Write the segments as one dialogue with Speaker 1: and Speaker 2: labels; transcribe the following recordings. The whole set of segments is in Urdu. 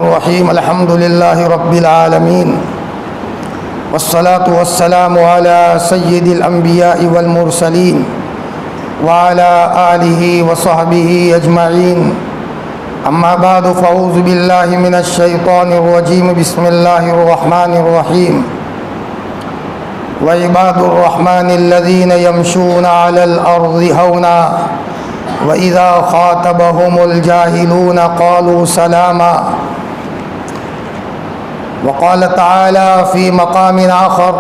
Speaker 1: الرحيم الحمد لله رب العالمين والصلاة والسلام على سيد الأنبياء والمرسلين وعلى آله وصحبه أجمعين أما بعد فأعوذ بالله من الشيطان الرجيم بسم الله الرحمن الرحيم وعباد الرحمن الذين يمشون على الأرض هونا وإذا خاطبهم الجاهلون قالوا سلاما وقال تعالى في مقام آخر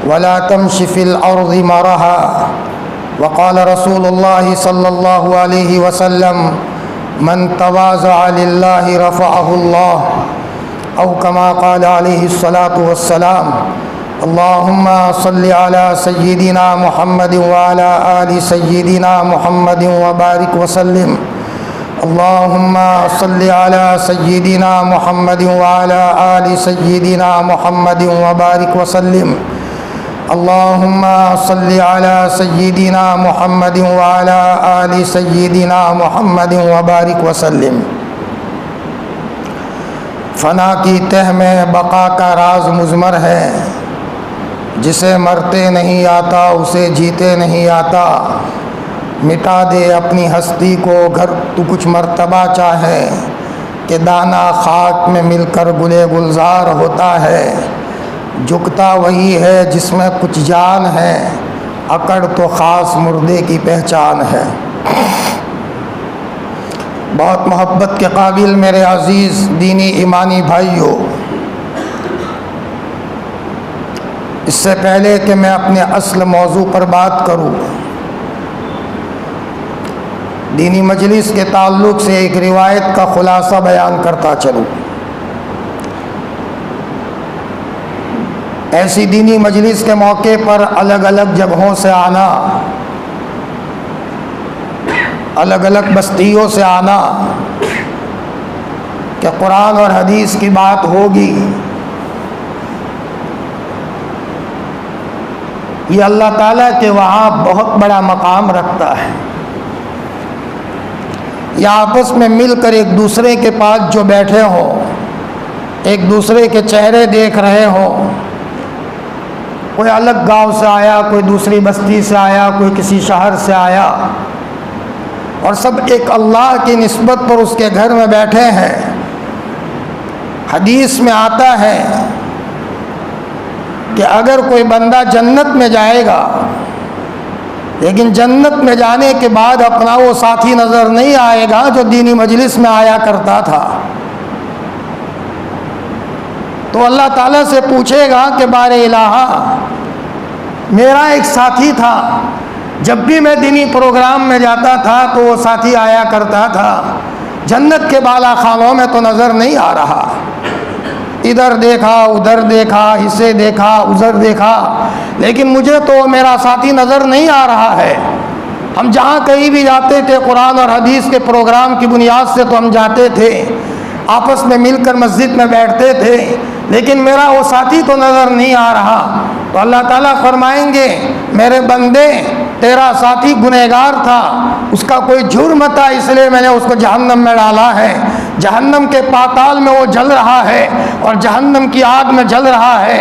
Speaker 1: ولا تمش في الأرض مرحا وقال رسول الله صلى الله عليه وسلم من تواضع لله رفعه الله أو كما قال عليه الصلاة والسلام اللهم صل على سيدنا محمد وعلى آل سيدنا محمد وبارك وسلم اللهم صل على سيدنا محمد وعلى آل سيدنا محمد وبارك وسلم اللهم صل على سيدنا محمد وعلى آل سيدنا محمد وبارك وسلم۔ فنا کی تہ میں بقا کا راز مضمر ہے، جسے مرتے نہیں آتا اسے جیتے نہیں آتا، مٹا دے اپنی ہستی کو گھر تو کچھ مرتبہ چاہے، کہ دانہ خاک میں مل کر گلے گلزار ہوتا ہے، جھکتا وہی ہے جس میں کچھ جان ہے، اکڑ تو خاص مردے کی پہچان ہے۔ بہت محبت کے قابل میرے عزیز دینی ایمانی بھائیوں، اس سے پہلے کہ میں اپنے اصل موضوع پر بات کروں، دینی مجلس کے تعلق سے ایک روایت کا خلاصہ بیان کرتا چلوں۔ ایسی دینی مجلس کے موقع پر الگ الگ جگہوں سے آنا، الگ الگ بستیوں سے آنا کہ قرآن اور حدیث کی بات ہوگی، یہ اللہ تعالیٰ کے وہاں بہت بڑا مقام رکھتا ہے۔ یا آپس میں مل کر ایک دوسرے کے پاس جو بیٹھے ہوں، ایک دوسرے کے چہرے دیکھ رہے ہوں، کوئی الگ گاؤں سے آیا، کوئی دوسری بستی سے آیا، کوئی کسی شہر سے آیا، اور سب ایک اللہ کی نسبت پر اس کے گھر میں بیٹھے ہیں۔ حدیث میں آتا ہے کہ اگر کوئی بندہ جنت میں جائے گا لیکن جنت میں جانے کے بعد اپنا وہ ساتھی نظر نہیں آئے گا جو دینی مجلس میں آیا کرتا تھا، تو اللہ تعالیٰ سے پوچھے گا کہ بار الہ، میرا ایک ساتھی تھا، جب بھی میں دینی پروگرام میں جاتا تھا تو وہ ساتھی آیا کرتا تھا، جنت کے بالا خانوں میں تو نظر نہیں آ رہا، ادھر دیکھا ادھر دیکھا، اسے دیکھا ادھر دیکھا، لیکن مجھے تو میرا ساتھی نظر نہیں آ رہا ہے۔ ہم جہاں کہیں بھی جاتے تھے قرآن اور حدیث کے پروگرام کی بنیاد سے تو ہم جاتے تھے، آپس میں مل کر مسجد میں بیٹھتے تھے، لیکن میرا وہ ساتھی تو نظر نہیں آ رہا۔ تو اللہ تعالیٰ فرمائیں گے میرے بندے، تیرا ساتھی گنہگار تھا، اس کا کوئی جرم تھا، اس لیے میں نے اس کو جہنم میں ڈالا ہے، جہنم کے پاتال میں وہ جل رہا ہے اور جہنم کی آگ میں جل رہا ہے۔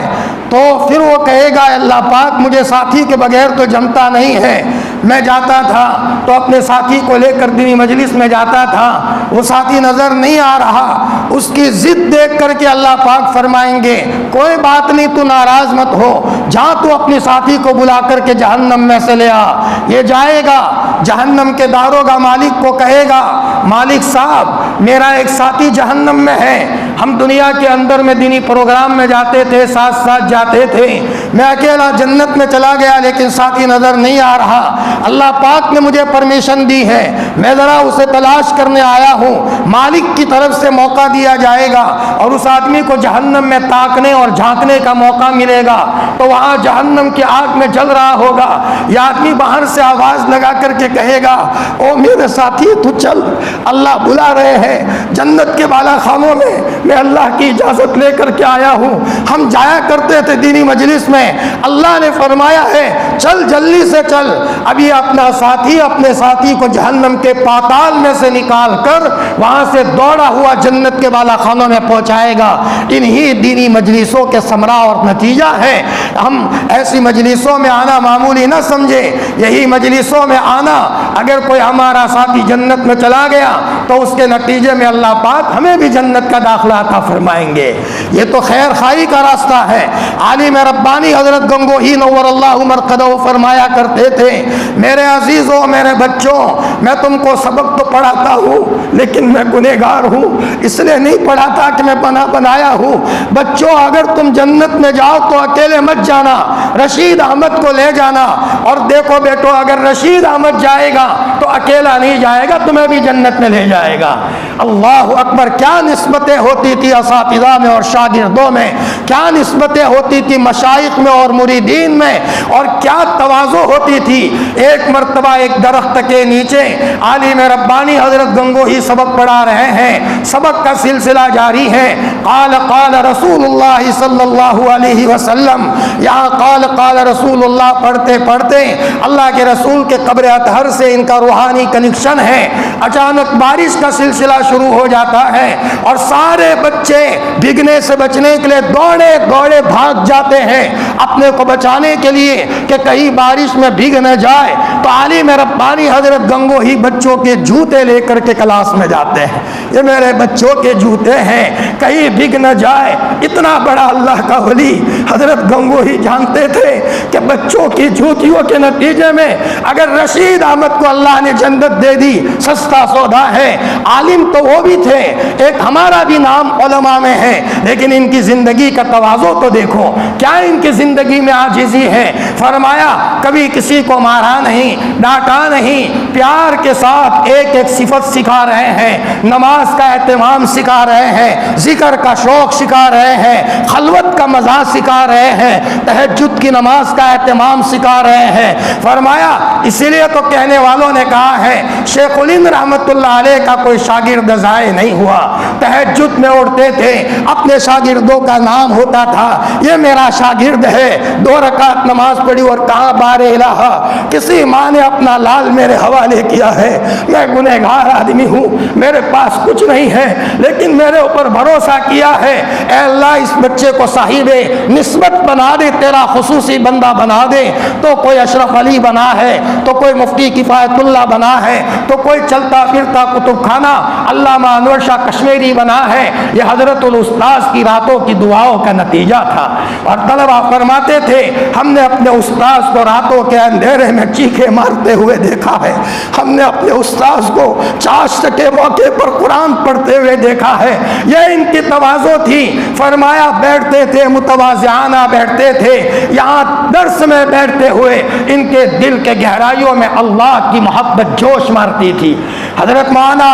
Speaker 1: تو پھر وہ کہے گا اللہ پاک مجھے ساتھی کے بغیر تو جمتا نہیں ہے، میں جاتا تھا تو اپنے ساتھی کو لے کر دینی مجلس میں جاتا تھا، وہ ساتھی نظر نہیں آ رہا، اس کی ضد دیکھ کر کے اللہ پاک فرمائیں گے کوئی بات نہیں، تو ناراض مت ہو، جہاں تو اپنے ساتھی کو بلا کر کے جہنم میں سے لے آ۔ یہ جائے گا جہنم کے داروغہ مالک کو کہے گا مالک صاحب میرا ایک ساتھی جہنم میں ہے، ہم دنیا کے اندر میں دینی پروگرام میں جاتے تھے، ساتھ ساتھ جاتے تھے، میں اکیلا جنت میں چلا گیا لیکن ساتھی نظر نہیں آ رہا، اللہ پاک نے مجھے پرمیشن دی ہے، میں ذرا اسے تلاش کرنے آیا ہوں۔ مالک کی طرف سے موقع دیا جائے گا اور اس آدمی کو جہنم میں تاکنے اور جھانکنے کا موقع ملے گا، تو وہاں جہنم کی آگ میں جل رہا ہوگا، یہ آدمی باہر سے آواز لگا کر کے کہے گا او میرے ساتھی تو چل، اللہ بلا رہے ہیں، جنت کے بالا خانوں میں اللہ کی اجازت لے کر کے آیا ہوں. ہم جایا کرتے تھے دینی مجلس میں. اللہ نے فرمایا ہے چل جلدی سے چل, ابھی اپنے ساتھی کو جہنم کے پاتال میں سے نکال کر وہاں سے دوڑا ہوا جنت کے بالا خانوں میں پہنچائے گا. انہی دینی مجلسوں کے ثمرہ اور نتیجہ ہے. ہم ایسی مجلسوں میں آنا معمولی نہ سمجھے. یہی مجلسوں میں آنا, اگر کوئی ہمارا ساتھی جنت میں چلا گیا تو اس کے نتیجے میں اللہ پاک ہمیں بھی جنت کا داخلہ عطا فرمائیں گے. یہ تو خیر خواہی کا راستہ ہے. عالم ربانی حضرت گنگوہی نور اللہ مرقدہ فرمایا کرتے تھے, میرے عزیزوں, میرے بچوں, میں تم کو سبق تو پڑھاتا ہوں لیکن میں گنہگار ہوں, اس لیے نہیں پڑھاتا کہ میں بنایا ہوں. بچوں, اگر تم جنت میں جاؤ تو اکیلے مت جانا, رشید احمد کو لے جانا. اور دیکھو بیٹو, اگر رشید احمد جائے گا تو اکیلا نہیں جائے گا, تمہیں بھی جنت میں لے جائے گا. اللہ اکبر, کیا نسبتیں ہوتی تھی اساتذہ میں اور شاگردوں میں, کیا نسبتیں ہوتی تھی مشائخ میں اور مریدین میں, اور کیا تواضع ہوتی تھی. ایک مرتبہ ایک درخت کے نیچے عالم ربانی حضرت گنگوہی سبق پڑھا رہے ہیں. سبق کا سلسلہ جاری ہے. قال رسول اللہ صلی اللہ علیہ وسلم, یہاں قال رسول اللہ پڑھتے پڑھتے اللہ کے رسول کے قبر اطہر سے ان کا روحانی کنیکشن ہے. اچانک بارش کا سلسلہ شروع ہو جاتا ہے اور سارے بچے بھیگنے سے بچنے کے لیے دوڑے بھاگ جاتے ہیں اپنے کو بچانے کے لیے کہ کہیں بارش میں بھیگ نہ جائے. تو عالم ربانی حضرت گنگوہی بچوں کے جوتے لے کر کے کلاس میں جاتے ہیں. یہ میرے بچوں کے جوتے ہیں, کہیں بھیگ نہ جائے. اتنا بڑا اللہ کا ولی حضرت گنگوہی جانتے تھے کہ بچوں کی جوتیوں کے نتیجے میں اگر رشید احمد کو اللہ نے جنت دے دی, سستا سودا ہے. عالم تو وہ بھی تھے, ایک ہمارا بھی نام علماء میں ہے, لیکن ان کی زندگی کا تواضع تو دیکھو, کیا ان کی زندگی میں عاجزی ہے. فرمایا کبھی کسی کو مارا نہیں, ڈانٹا نہیں, پیار کے ساتھ ایک ایک صفت سکھا رہے ہیں. نماز کا اہتمام سکھا رہے ہیں, ذکر کا شوق سکھا رہے ہیں, خلوت کا مزہ سکھا رہے ہیں, تہجد کی نماز کا اہتمام سکھا رہے ہیں. فرمایا اسی لیے تو کہنے والوں نے کہا ہے شیخ الہند رحمت اللہ علیہ کا کوئی شاگرد ضائع نہیں ہوا. تہجد میں اٹھتے تھے, اپنے شاگردوں کا نام ہوتا تھا, یہ میرا شاگرد ہے, 2 رکعت نماز پڑھی اور کہا بار الہ, کسی ماں نے اپنا لال میرے حوالے کیا ہے, میں گنہگار آدمی ہوں, میرے پاس کچھ نہیں ہے, لیکن میرے اوپر بھروسہ کیا ہے, اے اللہ اس بچے کو صاحب نسبت بنا دے, تیرا خصوصی بندہ بنا دے. تو کوئی اشرف علی بنا ہے, تو کوئی مفتی کفایت اللہ بنا ہے, تو کوئی چلتا پھرتا کتب خانہ علامہ انور شاہ کشمیری بنا ہے. یہ حضرت الاستاذ کی راتوں کی دعاؤں کا نتیجہ تھا. اور طلبہ فرماتے تھے ہم نے اپنے استاذ کو راتوں کے اندھیرے میں چیخے مارتے ہوئے دیکھا ہے, ہم نے اپنے استاذ کو چاشت کے موقع پر قرآن پڑھتے ہوئے دیکھا ہے. یہ ان کی تواضع تھی. فرمایا بیٹھتے تھے متواضعانہ بیٹھتے تھے, یہاں درس میں بیٹھتے ہوئے ان کے دل کے گہرائیوں میں اللہ کی محبت جوش مارتی تھی. حضرت مولانا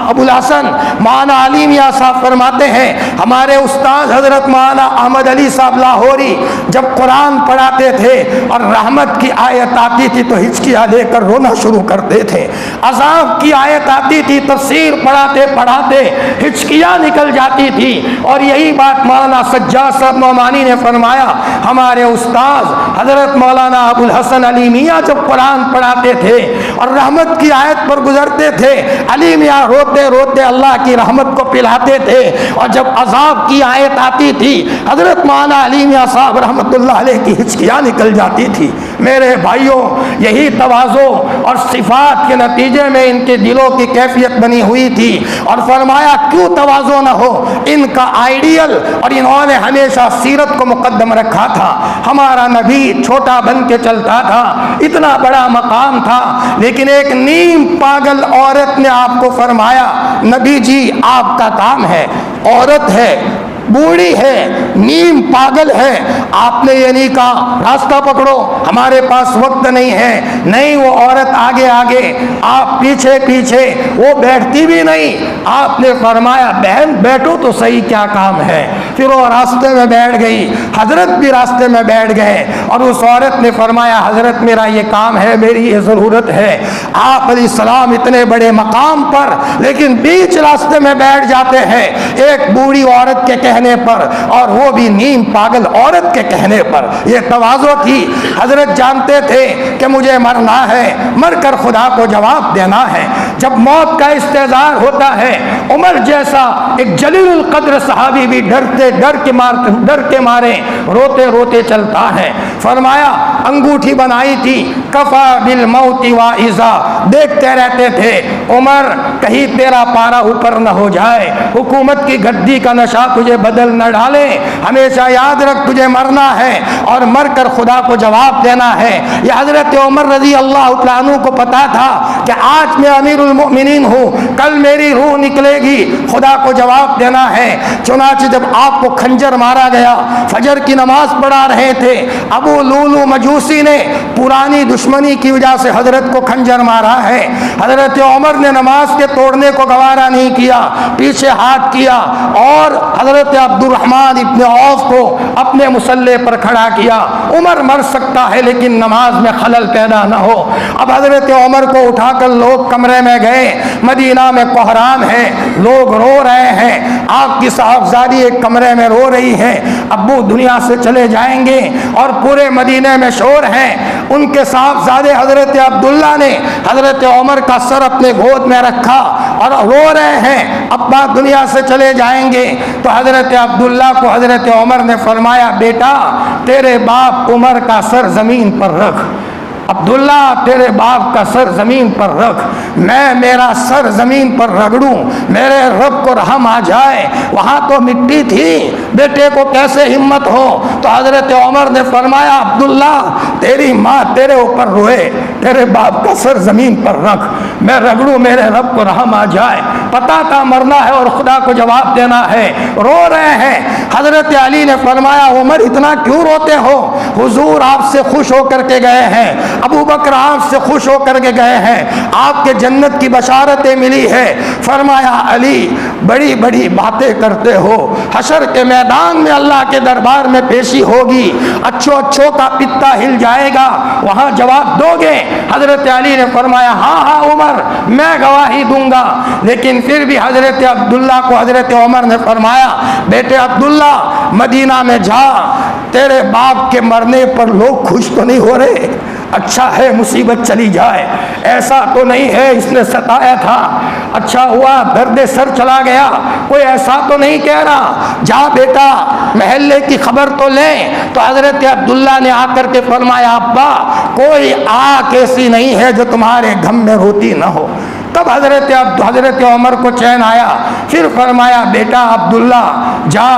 Speaker 1: ابو الحسن مولانا علی میاں صاحب فرماتے ہیں ہمارے استاد حضرت مولانا احمد علی صاحب لاہوری جب قرآن پڑھاتے تھے اور رحمت کی آیت آتی تھی تو ہچکیاں لے کر رونا شروع کرتے تھے. عذاب کی آیت آتی تھی, تفسیر پڑھاتے پڑھاتے ہچکیاں نکل جاتی تھی. اور یہی بات مولانا سجاد صاحب نعمانی نے فرمایا, ہمارے استاد حضرت مولانا ابو الحسن علی میاں جب قرآن پڑھاتے تھے اور رحمت کی آیت پر گزرتے تھے, علی میاں روتے روتے اللہ کی رحمت کو پلاتے تھے. اور جب عذاب کی آیت آتی تھی حضرت مولانا علی میاں صاحب رحمت اللہ علیہ کی ہچکیاں نکل جاتی تھی. میرے بھائیوں, یہی تواضع اور صفات کے نتیجے میں ان کے دلوں کی کیفیت بنی ہوئی تھی. اور فرمایا کیوں تواضع نہ ہو, ان کا آئیڈیل, اور انہوں نے ہمیشہ سیرت کو مقدم رکھا تھا. ہمارا نبی چھوٹا بن کے چلتا تھا, اتنا بڑا مقام تھا, لیکن ایک نیم پاگل عورت نے آپ کو فرمایا نبی جی آپ کا کام ہے, عورت ہے, بوڑھی ہے, نیم پاگل ہے. آپ نے یہ نہیں کہا راستہ پکڑو, ہمارے پاس وقت نہیں ہے. نہیں, وہ عورت آگے آگے, آپ پیچھے پیچھے, وہ بیٹھتی بھی نہیں. آپ نے فرمایا بہن بیٹھو تو صحیح, کیا کام ہے. پھر وہ راستے میں بیٹھ گئی, حضرت بھی راستے میں بیٹھ گئے, اور اس عورت نے فرمایا حضرت میرا یہ کام ہے, میری یہ ضرورت ہے. آپ علیہ السلام اتنے بڑے مقام پر لیکن بیچ راستے میں بیٹھ جاتے ہیں ایک بوڑھی عورت کے کہنے پر, اور وہ بھی نیم پاگل عورت کے کہنے پر. یہ تواضع تھی. حضرت جانتے تھے کہ مجھے مرنا ہے, مر کر خدا کو جواب دینا ہے. جب موت کا استحضار ہوتا ہے, عمر جیسا ایک جلیل القدر صحابی بھی ڈر کے مارے روتے روتے چلتا ہے. فرمایا انگوٹھی بنائی تھی, کفا بالموت واعظا, دیکھتے رہتے تھے عمر کہیں تیرا پارا اوپر نہ ہو جائے, حکومت کی گدی کا نشہ تجھے بدل نہ ڈالے. ہمیشہ یاد رکھ تجھے مرنا ہے اور مر کر خدا کو جواب دینا ہے. یہ حضرت عمر رضی اللہ تعالیٰ عنہ کو پتا تھا کہ آج میں امیر المؤمنین ہوں, کل میری روح نکلے گی, خدا کو جواب دینا ہے. چنانچہ جب آپ کو خنجر مارا گیا, فجر کی نماز پڑھا رہے تھے, ابو لولو مجوسی نے پرانی دشمنی کی وجہ سے حضرت کو خنجر مارا ہے. حضرت عمر نے نماز کے توڑنے کو گوارا نہیں کیا, پیچھے ہاتھ کیا اور حضرت عبد الرحمن ابن عوف کو اپنے مسلح پر کھڑا کیا. عمر مر سکتا ہے لیکن نماز میں خلل پیدا نہ ہو. اب حضرت عمر کو اٹھا کر لوگ کمرے میں گئے. مدینہ میں کوہرام ہے, لوگ رو رہے ہیں. آپ کی صاحبزادی ایک کمرے میں رو رہی ہے, ابو دنیا سے چلے جائیں گے, اور پورے مدینے میں شور ہے. ان کے صاحبزادے حضرت عبداللہ نے حضرت عمر کا سر اپنے گود میں رکھا اور رو رہے ہیں ابا دنیا سے چلے جائیں گے. تو حضرت عبداللہ کو حضرت عمر نے فرمایا بیٹا تیرے باپ عمر کا سر زمین پر رکھ, عبداللہ تیرے باپ کا سر زمین پر رکھ, میں میرا سر زمین پر رگڑوں, میرے رب کو رحم آ جائے. وہاں تو مٹی تھی, بیٹے کو کیسے ہمت ہو. تو حضرت عمر نے فرمایا عبداللہ تیری ماں تیرے اوپر روئے, تیرے باپ کا سر زمین پر رکھ, میں رگڑوں, میرے رب کو رحم آ جائے. پتا تھا مرنا ہے اور خدا کو جواب دینا ہے, رو رہے ہیں. حضرت علی نے فرمایا عمر اتنا کیوں روتے ہو, حضور آپ سے خوش ہو کر کے گئے ہیں, ابو بکر آپ سے خوش ہو کر کے گئے ہیں, آپ کے جنت کی بشارتیں ملی ہے. فرمایا علی بڑی بڑی باتیں کرتے ہو, حشر کے میدان میں اللہ کے دربار میں پیشی ہوگی, اچھوں کا پتا ہل جائے گا, وہاں جواب دو گے. حضرت علی نے فرمایا ہاں ہاں عمر میں گواہی دوں گا. لیکن پھر بھی حضرت عبداللہ کو حضرت عمر نے فرمایا بیٹے عبداللہ مدینہ میں جا, تیرے باپ کے مرنے پر لوگ خوش تو نہیں ہو رہے, اچھا ہے مصیبت چلی جائے, ایسا تو نہیں ہے اس نے ستایا تھا, اچھا ہوا درد سر چلا گیا, کوئی ایسا تو نہیں کہہ رہا, جا بیٹا محلے کی خبر تو لیں. تو حضرت عبداللہ نے آ کر کے فرمایا ابا کوئی آنکھ ایسی نہیں ہے جو تمہارے غم میں روتی نہ ہو. تب حضرت عمر کو چین آیا. پھر فرمایا بیٹا عبداللہ جا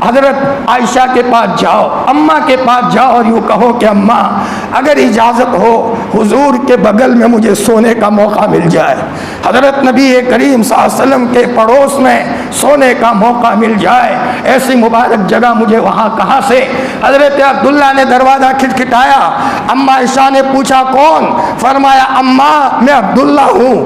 Speaker 1: حضرت عائشہ کے پاس جاؤ, اماں کے پاس جاؤ اور یوں کہو کہ اماں اگر اجازت ہو حضور کے بغل میں مجھے سونے کا موقع مل جائے, حضرت نبی کریم صلی اللہ علیہ وسلم کے پڑوس میں سونے کا موقع مل جائے, ایسی مبارک جگہ مجھے وہاں کہاں سے. حضرت عبداللہ نے دروازہ کھٹکھٹایا, اماں عائشہ نے پوچھا کون. فرمایا اماں میں عبداللہ ہوں,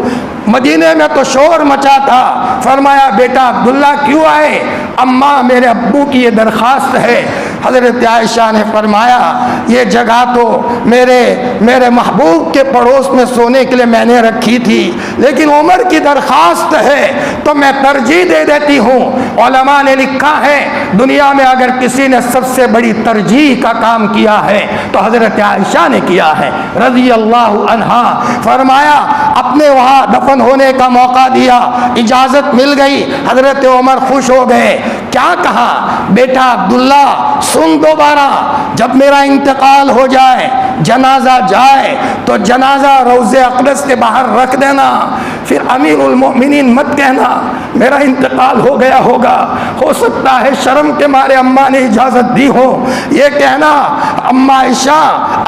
Speaker 1: مدینے میں تو شور مچا تھا. فرمایا بیٹا عبداللہ کیوں آئے. اماں میرے ابو کی یہ درخواست ہے. حضرت عائشہ نے فرمایا یہ جگہ تو میرے محبوب کے پڑوس میں سونے کے لیے میں نے رکھی تھی, لیکن عمر کی درخواست ہے تو میں ترجیح دے دیتی ہوں. علماء نے لکھا ہے دنیا میں اگر کسی نے سب سے بڑی ترجیح کا کام کیا ہے تو حضرت عائشہ نے کیا ہے رضی اللہ عنہا. فرمایا اپنے وہاں دفن ہونے کا موقع دیا, اجازت مل گئی. حضرت عمر خوش ہو گئے. کیا کہا بیٹا عبداللہ سن دوبارہ, جب میرا انتقال ہو جائے جنازہ جائے تو جنازہ روضہ اقدس کے باہر رکھ دینا, پھر امیر المومنین مت کہنا میرا انتقال ہو گیا ہوگا، ہو سکتا ہے شرم کے مارے اماں نے اجازت دی ہو، یہ کہنا اماں عائشہ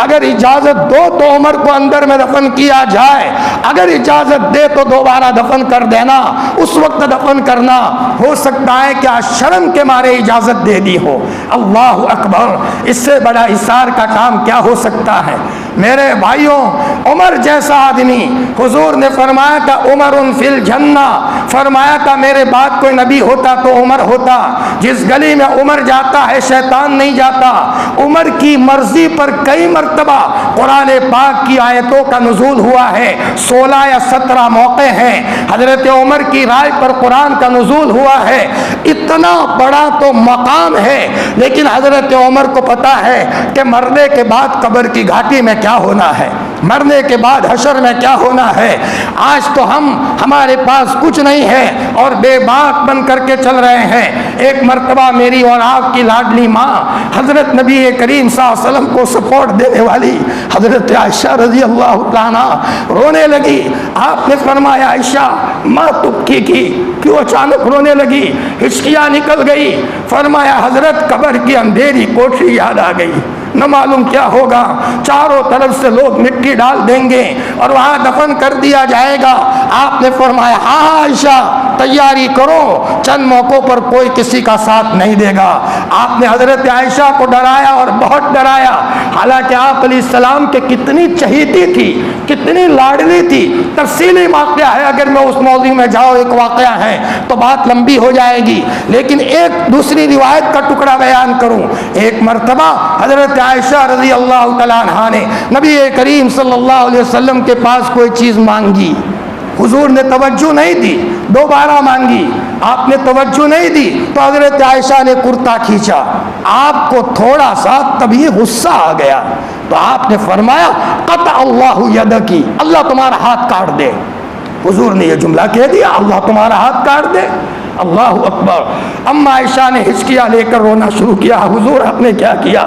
Speaker 1: اگر اجازت دو تو عمر کو اندر میں دفن کیا جائے، اگر اجازت دے تو دوبارہ دفن کر دینا، اس وقت دفن کرنا، ہو سکتا ہے کہ شرم کے مارے اجازت دے دی ہو۔ اللہ اکبر، اس سے بڑا اثار کا کام کیا ہو سکتا ہے؟ میرے بھائیوں، عمر جیسا آدمی، حضور نے فرمایا تھا عمر فی الجنہ، فرمایا تھا میرے بعد کوئی نبی ہوتا تو عمر ہوتا، جس گلی میں عمر جاتا ہے شیطان نہیں جاتا۔ عمر کی مرضی پر کئی مرتبہ قرآن پاک کی آیتوں کا نزول ہوا ہے، 16 یا 17 موقع ہیں حضرت عمر کی رائے پر قرآن کا نزول ہوا ہے۔ اتنا بڑا تو مقام ہے، لیکن حضرت عمر کو پتا ہے کہ مرنے کے بعد قبر کی گھاٹی میں کیا ہونا ہے، مرنے کے بعد حشر میں کیا ہونا ہے۔ آج تو ہمارے پاس کچھ نہیں ہے اور بے باک بن کر کے چل رہے ہیں۔ ایک مرتبہ میری اور آپ کی لاڈلی ماں حضرت نبی کریم صلی اللہ علیہ وسلم کو سپورٹ دینے والی حضرت عائشہ رضی اللہ تعالیٰ رونے لگی۔ آپ نے فرمایا عائشہ ماں تبکی کی، کیوں اچانک رونے لگی؟ ہچکیاں نکل گئی۔ فرمایا حضرت قبر کی اندھیری کوٹھی یاد آ گئی، نہ معلوم کیا ہوگا، چاروں طرف سے لوگ مٹی ڈال دیں گے اور وہاں دفن کر دیا جائے گا۔ آپ نے فرمایا ہاں عائشہ تیاری کرو، چند موقعوں پر کوئی کسی کا ساتھ نہیں دے گا۔ آپ نے حضرت عائشہ کو ڈرایا اور بہت ڈرایا، حالانکہ آپ علیہ السلام کے کتنی چہیتی تھی، کتنی لاڈلی تھی۔ تفصیلی واقعہ ہے، اگر میں اس موضوع میں جاؤ ایک واقعہ ہے تو بات لمبی ہو جائے گی، لیکن ایک دوسری روایت کا ٹکڑا بیان کروں۔ ایک مرتبہ حضرت عائشہ رضی اللہ تعالیٰ عنہا نے نبی کریم صلی اللہ علیہ وسلم کے پاس کوئی چیز مانگی، حضور نے توجہ نہیں دی، دوبارہ مانگی، آپ نے توجہ نہیں دی تو حضرت عائشہ نے کرتا کھینچا، آپ کو تھوڑا سا تبھی غصہ آ گیا تو آپ نے فرمایا قطع اللہ یدکی، اللہ تمہارا ہاتھ کاٹ دے۔ حضور نے یہ جملہ کہہ دیا، اللہ تمہارا ہاتھ کاٹ دے۔ اللہ اکبر۔ اما عائشہ نے ہچکیاں لے کر رونا شروع کیا، حضور آپ نے کیا کیا؟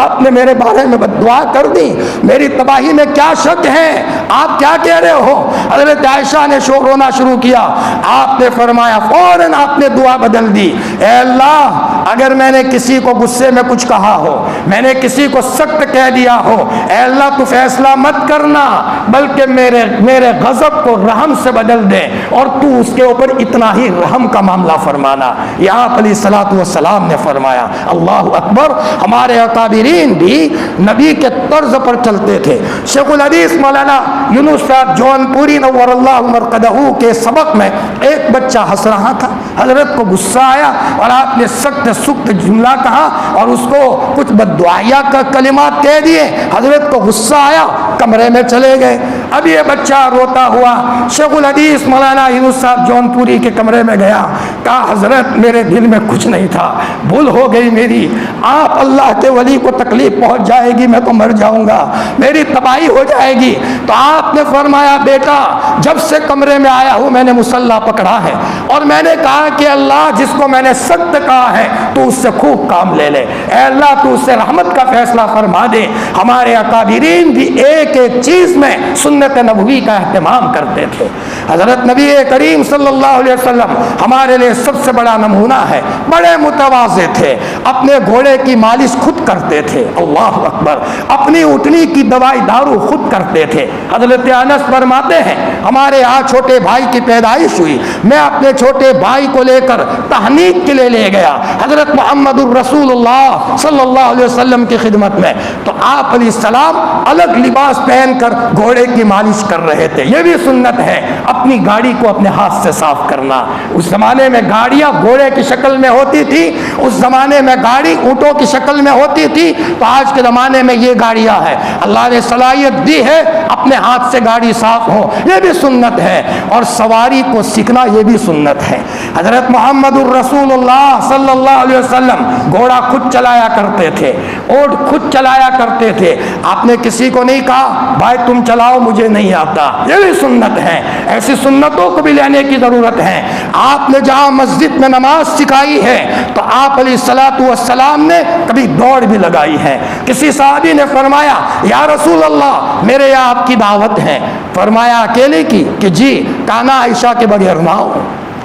Speaker 1: آپ نے میرے بارے میں بد دعا کر دی، میری تباہی میں کیا شک ہے؟ آپ کیا کہہ رہے ہو؟ حضرت عائشہ نے رونا شروع کیا۔ آپ نے فرمایا فوراً آپ نے دعا بدل دی، اے اللہ اگر میں نے کسی کو غصے میں کچھ کہا ہو، میں نے کسی کو سخت کہہ دیا ہو، اے اللہ تو فیصلہ مت کرنا بلکہ میرے غضب کو رحم سے بدل دے اور تو اس کے اوپر اتنا ہی رحم کا معاملہ فرمانا۔ یہ آپ علیہ الصلوۃ والسلام نے فرمایا۔ اللہ اکبر۔ ہمارے اکابرین بھی نبی کے طرز پر چلتے تھے۔ شیخ الحدیث مولانا یونس صاحب جون پوری نور اللہ مرقدہ کے سبق میں ایک بچہ ہنس رہا تھا، حضرت کو غصہ آیا اور آپ نے سخت جملہ کہا اور اس کو کچھ بددعائیہ کا کلمات کہہ دیے، حضرت کو غصہ آیا، کمرے میں چلے گئے۔ اب یہ بچہ روتا ہوا شیخ الحدیث مولانا یونس صاحب جون پوری کے کمرے میں گیا، کہا حضرت میرے دل میں کچھ نہیں تھا، بھول ہو گئی میری، آپ اللہ کے ولی کو تکلیف پہنچ جائے گی، میں تو مر جاؤں گا، میری تباہی ہو جائے گی۔ تو آپ نے فرمایا بیٹا جب سے کمرے میں آیا ہوں میں نے مصلی پکڑا ہے اور میں نے کہا کہ اللہ جس کو میں نے سخت کہا ہے تو اس سے خوب کام لے لے، اے اللہ تو اس سے رحمت کا فیصلہ فرما دے۔ ہمارے اکابرین بھی ایک ایک چیز میں سنت نبوی کا اہتمام کرتے تھے۔ حضرت نبی کریم صلی اللہ علیہ وسلم ہمارے لیے سب سے بڑا نمونہ ہے، بڑے متواضع تھے، اپنے گھوڑے کی مالش خود کرتے تھے، اللہ اکبر، اپنی اٹھنی کی دوائی دارو خود کرتے تھے۔ حضرت انس فرماتے ہیں ہمارے یہاں چھوٹے بھائی کی پیدائش ہوئی، میں اپنے چھوٹے بھائی کو لے کر تہنیت کے لیے لے گیا حضرت محمد الرسول اللہ صلی اللہ علیہ وسلم کی خدمت میں، تو آپ علیہ السلام الگ لباس پہن کر گھوڑے کی مالش کر رہے تھے۔ یہ بھی سنت ہے اپنی گاڑی کو اپنے ہاتھ سے صاف کرنا۔ اس زمانے میں گاڑیاں گھوڑے کی شکل میں ہوتی تھی، اس زمانے میں گاڑی اونٹوں کی شکل میں ہوتی تھی، تو آج کے زمانے میں یہ گاڑیاں ہیں۔ اللہ نے صلاحیت دی ہے اپنے ہاتھ سے گاڑی صاف ہو، یہ بھی سنت ہے، اور سواری کو سیکھنا یہ بھی سنت ہے۔ حضرت محمد الرسول اللہ صلی اللہ علیہ وسلم گھوڑا خود چلایا کرتے تھے، اونٹ خود چلایا کرتے تھے۔ آپ نے کسی کو نہیں کہا بھائی تم چلاؤ مجھے نہیں آتا، یہ بھی سنت ہے۔ ایسی سنتوں کو بھی لینے کی ضرورت ہے۔ آپ نے جہاں مسجد میں نماز سکھائی ہے تو آپ علیہ الصلوۃ والسلام نے کبھی دوڑ بھی لگائی ہے۔ کسی صحابی نے فرمایا یا رسول اللہ میرے یہاں آپ کی دعوت ہے، فرمایا اکیلے کی کہ جی، کانا عائشہ کے بغیر نہ ہو،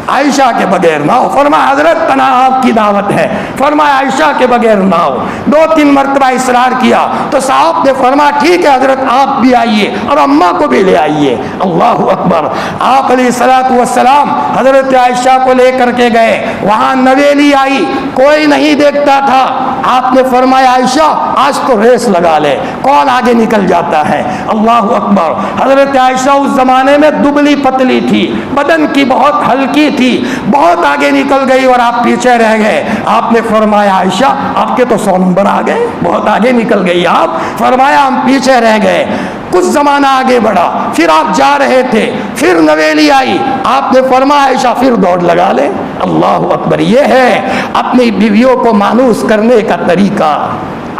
Speaker 1: عائشہ کے بغیر نہ ہو۔ فرمایا حضرت تنا آپ کی دعوت ہے، فرمایا عائشہ کے بغیر نہ ہو۔ 2-3 مرتبہ اصرار کیا تو صاحب نے فرمایا ٹھیک ہے حضرت آپ بھی آئیے اور اماں کو بھی لے آئیے۔ اللہ اکبر۔ آپ علیہ الصلوۃ والسلام حضرت عائشہ کو لے کر کے گئے، وہاں نویلی آئی، کوئی نہیں دیکھتا تھا۔ آپ نے فرمایا عائشہ آج تو ریس لگا لے، کون آگے نکل جاتا ہے۔ اللہ اکبر۔ حضرت عائشہ اس زمانے میں دبلی پتلی تھی، بدن کی بہت ہلکی تھی، بہت آگے نکل گئی اور آپ پیچھے رہ گئے۔ آپ نے فرمایا عائشہ آپ کے تو 100 نمبر آ گئے، بہت آگے نکل گئی آپ۔ فرمایا ہم پیچھے رہ گئے۔ کچھ زمانہ آگے بڑھا، پھر آپ جا رہے تھے، پھر نویلی آئی، آپ نے فرمایا عائشہ پھر دوڑ لگا لے۔ اللہ اکبر۔ یہ ہے اپنی بیویوں کو مانوس کرنے کا طریقہ۔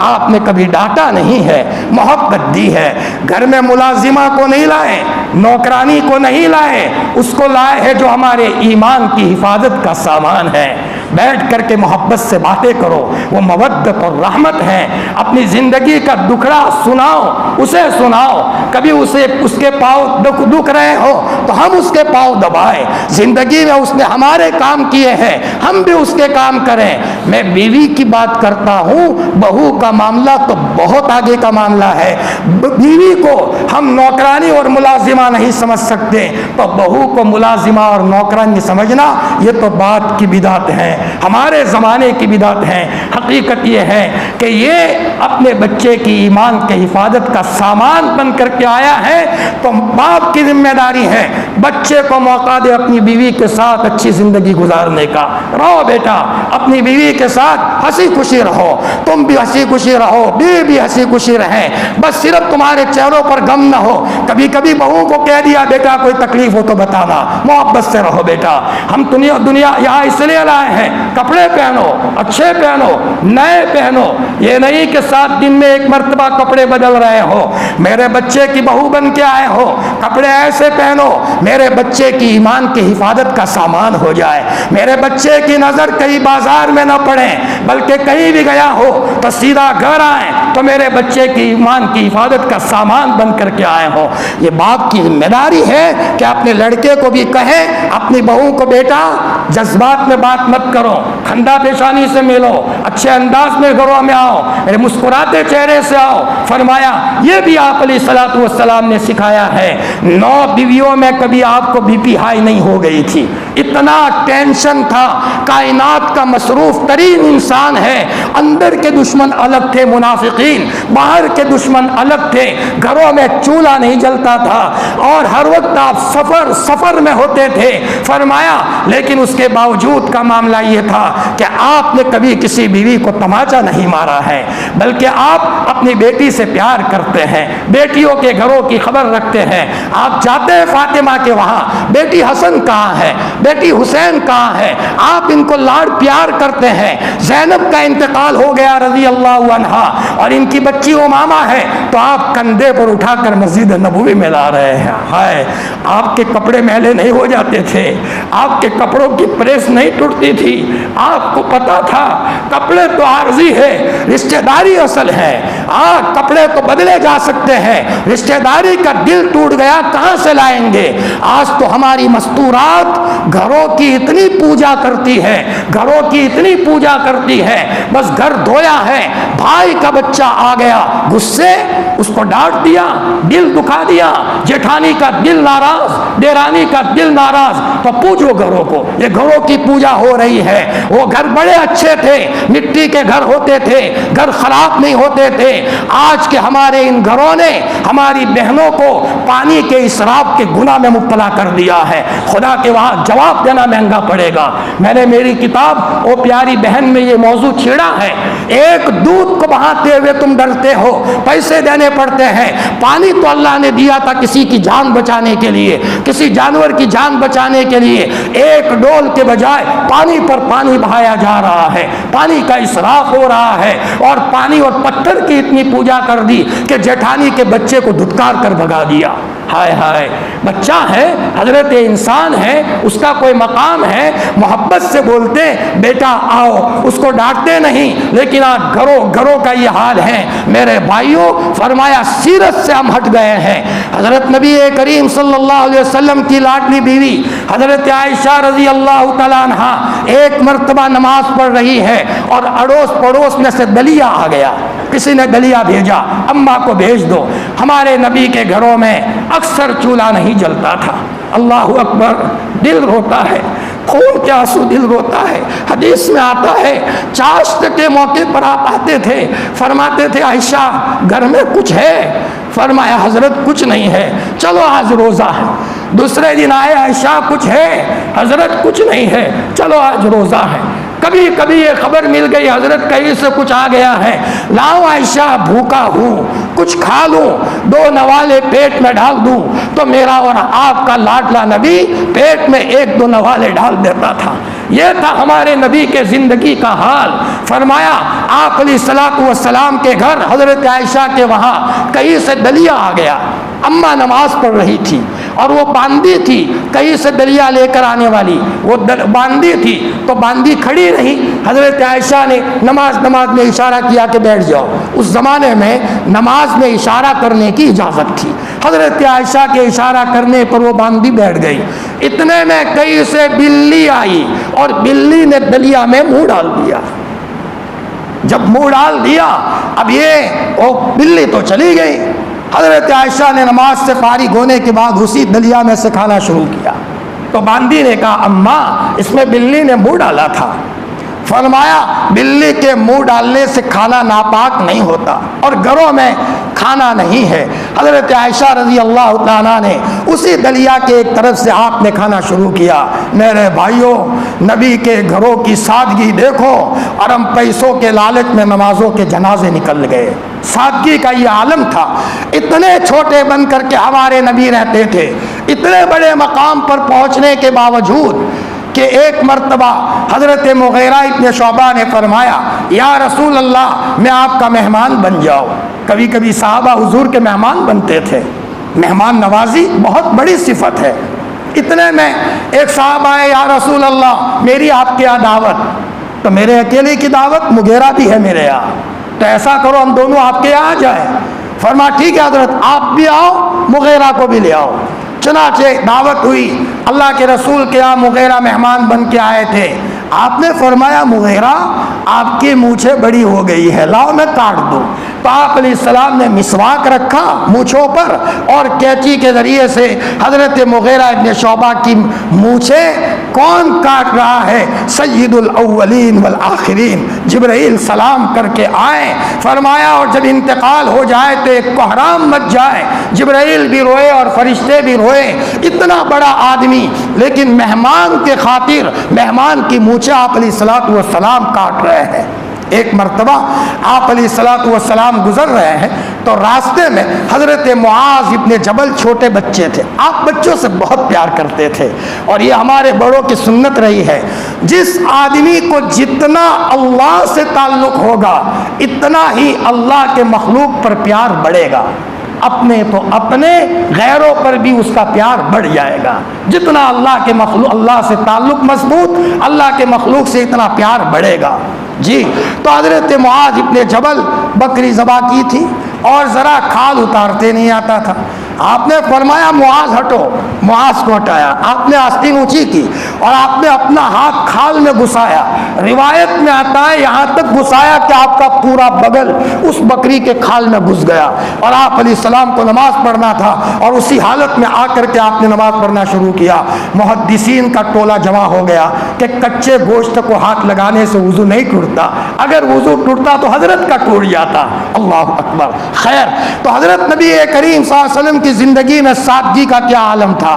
Speaker 1: آپ نے کبھی ڈانٹا نہیں ہے، محبت دی ہے۔ گھر میں ملازمہ کو نہیں لائے، نوکرانی کو نہیں لائے، اس کو لائے ہے جو ہمارے ایمان کی حفاظت کا سامان ہے۔ بیٹھ کر کے محبت سے باتیں کرو، وہ مودت اور رحمت ہے۔ اپنی زندگی کا دکھڑا سناؤ، اسے سناؤ۔ کبھی اس کے پاؤں دکھ رہے ہو تو ہم اس کے پاؤں دبائیں۔ زندگی میں اس نے ہمارے کام کیے ہیں، ہم بھی اس کے کام کریں۔ میں بیوی کی بات کرتا ہوں، بہو کا معاملہ تو بہت آگے کا معاملہ ہے۔ بیوی کو ہم نوکرانی اور ملازمہ نہیں سمجھ سکتے، تو بہو کو ملازمہ اور نوکرانی سمجھنا یہ تو بات کی بدعت ہے، ہمارے زمانے کی بدعت ہے۔ حقیقت یہ ہے کہ یہ اپنے بچے کی ایمان کے حفاظت کا سامان بن کر کے آیا ہے، تو باپ کی ذمہ داری ہے بچے کو موقع دے اپنی بیوی کے ساتھ اچھی زندگی گزارنے کا۔ رہو بیٹا اپنی بیوی کے ساتھ ہنسی خوشی رہو، تم بھی ہنسی خوشی رہو، بیوی بھی ہنسی خوشی رہیں، بس صرف تمہارے چہروں پر غم نہ ہو۔ کبھی کبھی بہو کو کہہ دیا بیٹا کوئی تکلیف ہو تو بتانا، محبت سے رہو بیٹا، ہم دنیا یہاں اس لیے لائے ہیں، کپڑے پہنو، اچھے پہنو، نئے پہنو، یہ نہیں کہ 7 دن میں ایک مرتبہ کپڑے بدل رہے ہو۔ میرے بچے کی بہو بن کے آئے ہو، کپڑے ایسے پہنو میرے بچے کی ایمان کی حفاظت کا سامان ہو جائے، میرے بچے کی نظر کہیں بازار میں نہ پڑے، بلکہ کہیں بھی گیا ہو تو سیدھا گھر آئے تو میرے بچے کی ایمان کی حفاظت کا سامان بن کر کے آئے ہو۔ یہ باپ کی ذمہ داری ہے کہ اپنے لڑکے کو بھی کہے، اپنی بہو کو بیٹا جذبات میں بات مت کرو، کھندا پیشانی سے ملو، اچھے انداز میں گھروں میں آؤ، میرے مسکراتے چہرے سے آؤ۔ فرمایا یہ بھی آپ علیہ الصلوۃ والسلام نے سکھایا ہے۔ 9 بیویوں میں کبھی آپ کو بی پی ہائی نہیں ہو گئی تھی، اتنا ٹینشن تھا۔ کائنات کا مصروف ترین انسان ہے، اندر کے دشمن الگ تھے منافقین، باہر کے دشمن الگ تھے، گھروں میں چولہا نہیں جلتا تھا اور ہر وقت آپ سفر میں ہوتے تھے۔ فرمایا لیکن اس کے باوجود کا معاملہ یہ تھا کہ آپ نے کبھی کسی بیوی کو تماچا نہیں مارا ہے، بلکہ آپ اپنی بیٹی سے پیار کرتے ہیں، بیٹیوں کے گھروں کی خبر رکھتے ہیں۔ آپ جاتے ہیں فاطمہ کے وہاں، بیٹی حسن کہاں ہے، بیٹی حسین کہاں ہے، آپ ان کو لاڈ پیار کرتے ہیں۔ زینب کا انتقال ہو گیا رضی اللہ عنہا اور ان کی بچی امامہ ہے، تو آپ کندھے پر اٹھا کر مسجد نبوی میں لا رہے ہیں۔ ہائے آپ کے کپڑے میلے نہیں ہو جاتے تھے، آپ کے کپڑوں کی پریس نہیں ٹوٹتی تھی، آپ کو پتا تھا کپڑے تو عارضی ہے، رشتہ داری اصل ہے۔ کپڑے تو بدلے جا سکتے ہیں، رشتہ داری کا دل ٹوٹ گیا کہاں سے لائیں گے؟ آج تو ہماری مستورات گھروں کی اتنی پوجا کرتی ہے، گھروں کی اتنی پوجا کرتی ہے، بس گھر دھویا ہے، بھائی کا بچہ آ گیا، غصے اس کو ڈانٹ دیا، دل دکھا دیا، جیٹھانی کا دل ناراض، دیرانی کا دل ناراض، تو پوجو گھروں کو، یہ گھروں کی پوجا ہو رہی ہے۔ وہ گھر بڑے اچھے تھے، مٹی کے گھر ہوتے تھے، گھر خراب نہیں ہوتے تھے۔ آج کے ہمارے ان گھروں نے ہماری بہنوں کو پانی کے اسراف کے گناہ میں مبتلا کر دیا ہے۔ خدا کے وہاں جواب دینا مہنگا پڑے گا۔ میں نے میری کتاب او پیاری بہن میں یہ موضوع چھیڑا ہے۔ ایک دودھ کو بہاتے ہوئے تم ڈرتے ہو، پیسے دینے پڑتے ہیں۔ پانی تو اللہ نے دیا تھا کسی کی جان بچانے کے لیے، کسی جانور کی جان بچانے کے لیے، ایک ڈول کے بجائے پانی پر پانی بہایا جا رہا ہے، پانی کا اسراف ہو رہا ہے، اور پانی اور پتھر کی اتنی پوجا کر دی کہ جیٹھانی کے بچے کو دھتکار کر بھگا دیا۔ ہائے ہائے، بچہ ہے، حضرت انسان ہے، اس کا کوئی مقام ہے، محبت سے بولتے بیٹا آؤ، اس کو ڈانٹتے نہیں، لیکن آج گھروں کا یہ حال ہے میرے بھائیوں۔ فرمایا سیرت سے ہم ہٹ گئے ہیں۔ حضرت نبی کریم صلی اللہ علیہ وسلم کی لاڈلی بیوی حضرت عائشہ رضی اللہ تعالیٰ عنہا ایک مرتبہ نماز پڑھ رہی ہے اور اڑوس پڑوس میں سے دلیا آ گیا، کسی نے دلیا بھیجا، اماں کو بھیج دو۔ ہمارے نبی کے گھروں میں اکثر چولہا نہیں جلتا تھا۔ اللہ اکبر، دل روتا ہے، خون کے آنسو دل روتا ہے۔ حدیث میں آتا ہے چاشت کے موقع پر آپ آتے تھے، فرماتے تھے عائشہ گھر میں کچھ ہے؟ فرمایا حضرت کچھ نہیں ہے، چلو آج روزہ ہے۔ دوسرے دن آئے عائشہ کچھ ہے؟ حضرت کچھ نہیں ہے، چلو آج روزہ ہے۔ کبھی کبھی یہ خبر مل گئی حضرت کہیں سے کچھ آ گیا ہے، لاؤ عائشہ بھوکا ہوں، کچھ کھا لوں، 2 نوالے پیٹ میں ڈال دوں، تو میرا اور آپ کا لاڈلا نبی پیٹ میں 1-2 نوالے ڈال دیتا تھا۔ یہ تھا ہمارے نبی کے زندگی کا حال۔ فرمایا آپ علیہ الصلوۃ والسلام کے گھر حضرت عائشہ کے وہاں کہیں سے دلیا آ گیا، اماں نماز پڑھ رہی تھی اور وہ باندھی تھی، کہیں سے دلیا لے کر آنے والی، وہ باندھی تھی تو باندھی کھڑی رہی۔ حضرت عائشہ نے نماز میں اشارہ کیا کہ بیٹھ جاؤ۔ اس زمانے میں نماز میں اشارہ کرنے کی اجازت تھی، حضرت عائشہ کے اشارہ کرنے پر وہ باندھی بیٹھ گئی۔ اتنے میں کہیں سے بلی آئی اور بلی نے دلیا میں منہ ڈال دیا۔ جب منہ ڈال دیا اب وہ بلی تو چلی گئی۔ حضرت عائشہ نے نماز سے فارغ ہونے کے بعد اسی دلیا میں سے کھانا شروع کیا تو باندھی نے کہا اماں اس میں بلی نے منہ ڈالا تھا۔ فرمایا بلی کے منہ ڈالنے سے کھانا ناپاک نہیں ہوتا اور گھروں میں کھانا نہیں ہے۔ حضرت عائشہ رضی اللہ تعالیٰ نے اسی دلیا کے ایک طرف سے آپ نے کھانا شروع کیا۔ میرے بھائیوں نبی کے گھروں کی سادگی دیکھو، اور ہم پیسوں کے لالچ میں نمازوں کے جنازے نکل گئے۔ سادگی کا یہ عالم تھا۔ اتنے چھوٹے بن کر کے ہمارے نبی رہتے تھے، اتنے بڑے مقام پر پہنچنے کے باوجود کہ ایک مرتبہ حضرت مغیرہ ابن شعبہ نے فرمایا یا رسول اللہ میں آپ کا مہمان بن جاؤ۔ کبھی کبھی صحابہ حضور کے مہمان بنتے تھے، مہمان نوازی بہت بڑی صفت ہے۔ اتنے میں ایک صاحب آئے یا رسول اللہ میری آپ کے یہاں دعوت، تو میرے اکیلے کی دعوت؟ مغیرہ بھی ہے میرے یہاں، تو ایسا کرو ہم دونوں آپ کے یہاں آ جائیں۔ فرما ٹھیک ہے حضرت آپ بھی آؤ مغیرہ کو بھی لے آؤ۔ چنانچہ دعوت ہوئی، اللہ کے رسول کے یہاں مغیرہ مہمان بن کے آئے تھے۔ آپ نے فرمایا مغیرہ آپ کی مونچھیں بڑی ہو گئی ہے، لاؤ میں کاٹ دوں۔ تو آپ علیہ السلام نے مسواک رکھا مونچھوں پر اور کینچی کے ذریعے سے حضرت مغیرہ ابن شعبہ کی مونچھیں کون کاٹ رہا ہے؟ سید الاولین والآخرین جبرائیل سلام کر کے آئے۔ فرمایا اور جب انتقال ہو جائے تو ایک کوہرام مچ جائے، جبرائیل بھی روئے اور فرشتے بھی روئے۔ اتنا بڑا آدمی لیکن مہمان کے خاطر مہمان کی مونچھیں آپ علیہ الصلوۃ والسلام کاٹ رہے ہیں۔ ایک مرتبہ آپ علیہ الصلوۃ والسلام گزر رہے ہیں تو راستے میں حضرت معاذ ابن جبل چھوٹے بچے تھے، آپ بچوں سے بہت پیار کرتے تھے اور یہ ہمارے بڑوں کی سنت رہی ہے، جس آدمی کو جتنا اللہ سے تعلق ہوگا اتنا ہی اللہ کے مخلوق پر پیار بڑھے گا۔ اپنے تو اپنے، غیروں پر بھی اس کا پیار بڑھ جائے گا۔ جتنا اللہ سے تعلق مضبوط، اللہ کے مخلوق سے اتنا پیار بڑھے گا۔ جی تو حضرت معاذ ابن جبل بکری ذبح کی تھی اور ذرا کھال اتارتے نہیں آتا تھا۔ آپ نے فرمایا معاذ ہٹو، معاذ کو ہٹایا، آپ نے آستین اونچی کی اور آپ نے اپنا ہاتھ کھال میں گھسایا۔ روایت میں آتا ہے یہاں تک گھسایا کہ آپ کا پورا بغل اس بکری کے کھال میں گھس گیا، اور آپ علیہ السلام کو نماز پڑھنا تھا اور اسی حالت میں آ کر کے آپ نے نماز پڑھنا شروع کیا۔ محدثین کا ٹولہ جمع ہو گیا کہ کچے گوشت کو ہاتھ لگانے سے وضو نہیں ٹوٹتا، اگر وضو ٹوٹتا تو حضرت کا ٹوٹ جاتا۔ اللہ اکبر۔ خیر تو حضرت نبی کریم صلی اللہ علیہ وسلم کی زندگی میں سادگی کا کیا عالم تھا۔